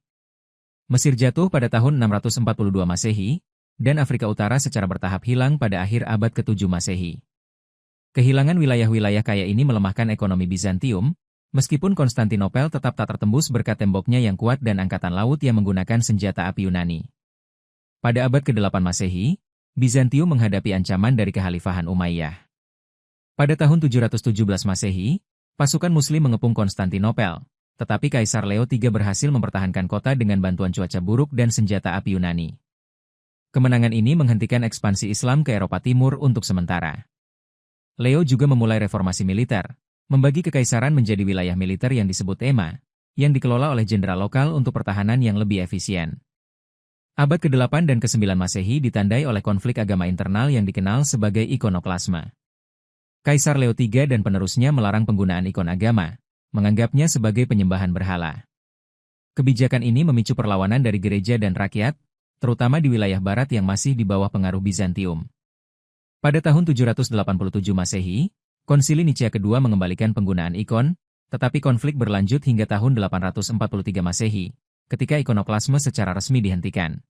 Mesir jatuh pada tahun 642 Masehi, dan Afrika Utara secara bertahap hilang pada akhir abad ke-7 Masehi. Kehilangan wilayah-wilayah kaya ini melemahkan ekonomi Bizantium, meskipun Konstantinopel tetap tak tertembus berkat temboknya yang kuat dan angkatan laut yang menggunakan senjata api Yunani. Pada abad ke-8 Masehi, Bizantium menghadapi ancaman dari Kekhalifahan Umayyah. Pada tahun 717 Masehi, pasukan Muslim mengepung Konstantinopel, tetapi Kaisar Leo III berhasil mempertahankan kota dengan bantuan cuaca buruk dan senjata api Yunani. Kemenangan ini menghentikan ekspansi Islam ke Eropa Timur untuk sementara. Leo juga memulai reformasi militer, membagi kekaisaran menjadi wilayah militer yang disebut Ema, yang dikelola oleh jenderal lokal untuk pertahanan yang lebih efisien. Abad ke-8 dan ke-9 Masehi ditandai oleh konflik agama internal yang dikenal sebagai ikonoklasme. Kaisar Leo III dan penerusnya melarang penggunaan ikon agama, menganggapnya sebagai penyembahan berhala. Kebijakan ini memicu perlawanan dari gereja dan rakyat, terutama di wilayah barat yang masih di bawah pengaruh Bizantium. Pada tahun 787 Masehi, Konsili Nicea kedua mengembalikan penggunaan ikon, tetapi konflik berlanjut hingga tahun 843 Masehi, ketika ikonoklasme secara resmi dihentikan.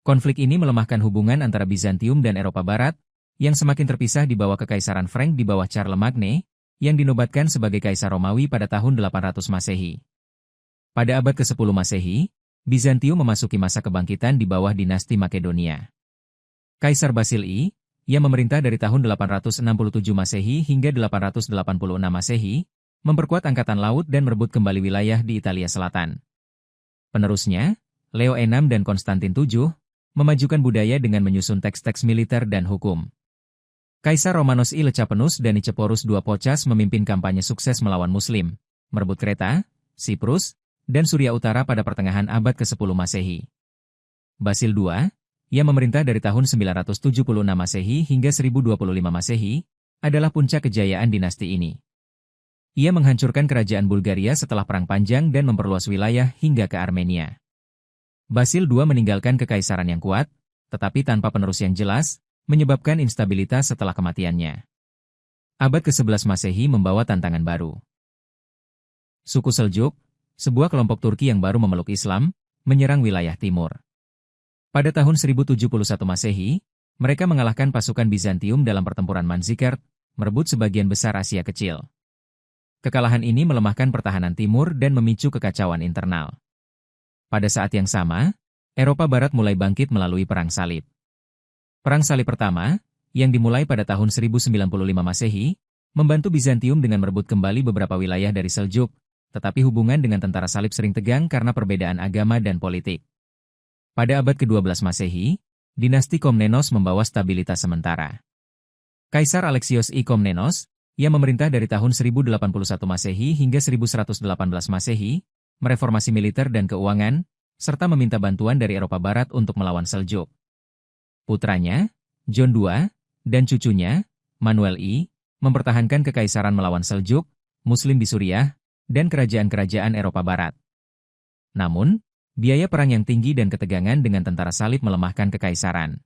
Konflik ini melemahkan hubungan antara Bizantium dan Eropa Barat, yang semakin terpisah di bawah Kekaisaran Frank di bawah Charlemagne, yang dinobatkan sebagai Kaisar Romawi pada tahun 800 Masehi. Pada abad ke-10 Masehi, Bizantium memasuki masa kebangkitan di bawah dinasti Makedonia. Kaisar Basil I, yang memerintah dari tahun 867 Masehi hingga 886 Masehi, memperkuat angkatan laut dan merebut kembali wilayah di Italia Selatan. Penerusnya, Leo VI dan Konstantin VII, memajukan budaya dengan menyusun teks-teks militer dan hukum. Kaisar Romanos I Lecapenus dan Nicephorus II Phocas memimpin kampanye sukses melawan Muslim, merebut Kreta, Siprus, dan Suria Utara pada pertengahan abad ke-10 Masehi. Basil II, yang memerintah dari tahun 976 Masehi hingga 1025 Masehi, adalah puncak kejayaan dinasti ini. Ia menghancurkan kerajaan Bulgaria setelah perang panjang dan memperluas wilayah hingga ke Armenia. Basil II meninggalkan kekaisaran yang kuat, tetapi tanpa penerus yang jelas, menyebabkan instabilitas setelah kematiannya. Abad ke-11 Masehi membawa tantangan baru. Suku Seljuk, sebuah kelompok Turki yang baru memeluk Islam, menyerang wilayah timur. Pada tahun 1071 Masehi, mereka mengalahkan pasukan Bizantium dalam pertempuran Manzikert, merebut sebagian besar Asia Kecil. Kekalahan ini melemahkan pertahanan timur dan memicu kekacauan internal. Pada saat yang sama, Eropa Barat mulai bangkit melalui Perang Salib. Perang Salib pertama, yang dimulai pada tahun 1095 Masehi, membantu Bizantium dengan merebut kembali beberapa wilayah dari Seljuk, tetapi hubungan dengan tentara salib sering tegang karena perbedaan agama dan politik. Pada abad ke-12 Masehi, dinasti Komnenos membawa stabilitas sementara. Kaisar Alexios I Komnenos, yang memerintah dari tahun 1081 Masehi hingga 1118 Masehi, mereformasi militer dan keuangan, serta meminta bantuan dari Eropa Barat untuk melawan Seljuk. Putranya, John II, dan cucunya, Manuel I, mempertahankan kekaisaran melawan Seljuk, Muslim di Suriah, dan kerajaan-kerajaan Eropa Barat. Namun, biaya perang yang tinggi dan ketegangan dengan tentara salib melemahkan kekaisaran.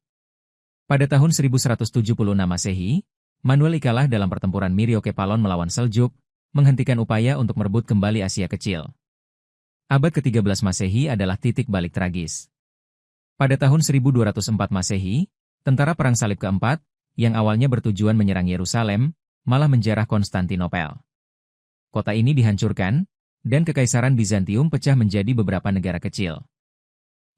Pada tahun 1176 Masehi, Manuel I kalah dalam pertempuran Myriokephalon melawan Seljuk, menghentikan upaya untuk merebut kembali Asia Kecil. Abad ke-13 Masehi adalah titik balik tragis. Pada tahun 1204 Masehi, tentara perang salib keempat, yang awalnya bertujuan menyerang Yerusalem, malah menjarah Konstantinopel. Kota ini dihancurkan, dan kekaisaran Bizantium pecah menjadi beberapa negara kecil.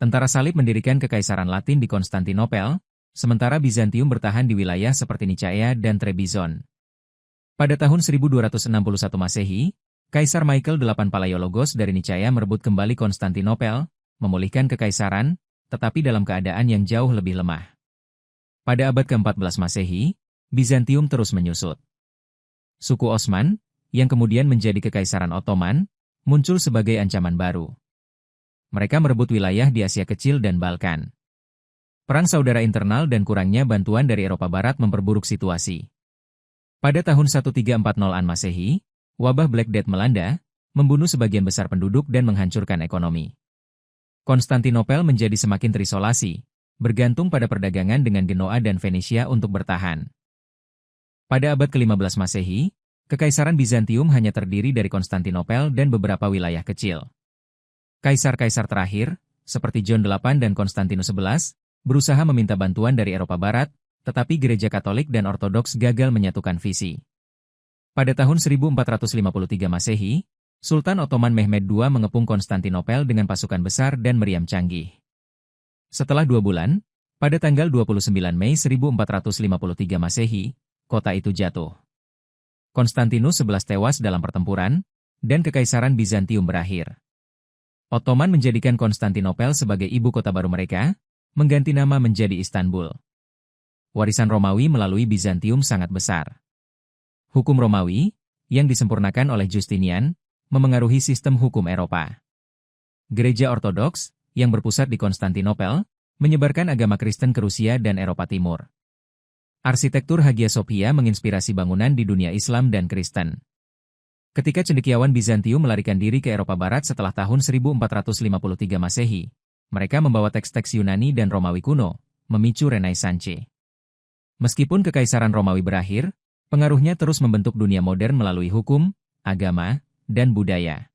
Tentara salib mendirikan kekaisaran Latin di Konstantinopel, sementara Bizantium bertahan di wilayah seperti Nicaea dan Trebizond. Pada tahun 1261 Masehi, Kaisar Michael VIII Palaiologos dari Nicaea merebut kembali Konstantinopel, memulihkan kekaisaran, tetapi dalam keadaan yang jauh lebih lemah. Pada abad ke-14 Masehi, Bizantium terus menyusut. Suku Osman, yang kemudian menjadi Kekaisaran Ottoman, muncul sebagai ancaman baru. Mereka merebut wilayah di Asia Kecil dan Balkan. Perang saudara internal dan kurangnya bantuan dari Eropa Barat memperburuk situasi. Pada tahun 1340-an Masehi, wabah Black Death melanda, membunuh sebagian besar penduduk dan menghancurkan ekonomi. Konstantinopel menjadi semakin terisolasi, bergantung pada perdagangan dengan Genoa dan Venesia untuk bertahan. Pada abad ke-15 Masehi, Kekaisaran Bizantium hanya terdiri dari Konstantinopel dan beberapa wilayah kecil. Kaisar-kaisar terakhir, seperti John VIII dan Konstantinus XI, berusaha meminta bantuan dari Eropa Barat, tetapi Gereja Katolik dan Ortodoks gagal menyatukan visi. Pada tahun 1453 Masehi, Sultan Ottoman Mehmed II mengepung Konstantinopel dengan pasukan besar dan meriam canggih. Setelah 2 bulan, pada tanggal 29 Mei 1453 Masehi, kota itu jatuh. Konstantinus XI tewas dalam pertempuran, dan Kekaisaran Bizantium berakhir. Ottoman menjadikan Konstantinopel sebagai ibu kota baru mereka, mengganti nama menjadi Istanbul. Warisan Romawi melalui Bizantium sangat besar. Hukum Romawi, yang disempurnakan oleh Justinian, memengaruhi sistem hukum Eropa. Gereja Ortodoks, yang berpusat di Konstantinopel, menyebarkan agama Kristen ke Rusia dan Eropa Timur. Arsitektur Hagia Sophia menginspirasi bangunan di dunia Islam dan Kristen. Ketika cendekiawan Bizantium melarikan diri ke Eropa Barat setelah tahun 1453 Masehi, mereka membawa teks-teks Yunani dan Romawi kuno, memicu Renaissance. Meskipun Kekaisaran Romawi berakhir, pengaruhnya terus membentuk dunia modern melalui hukum, agama, dan budaya.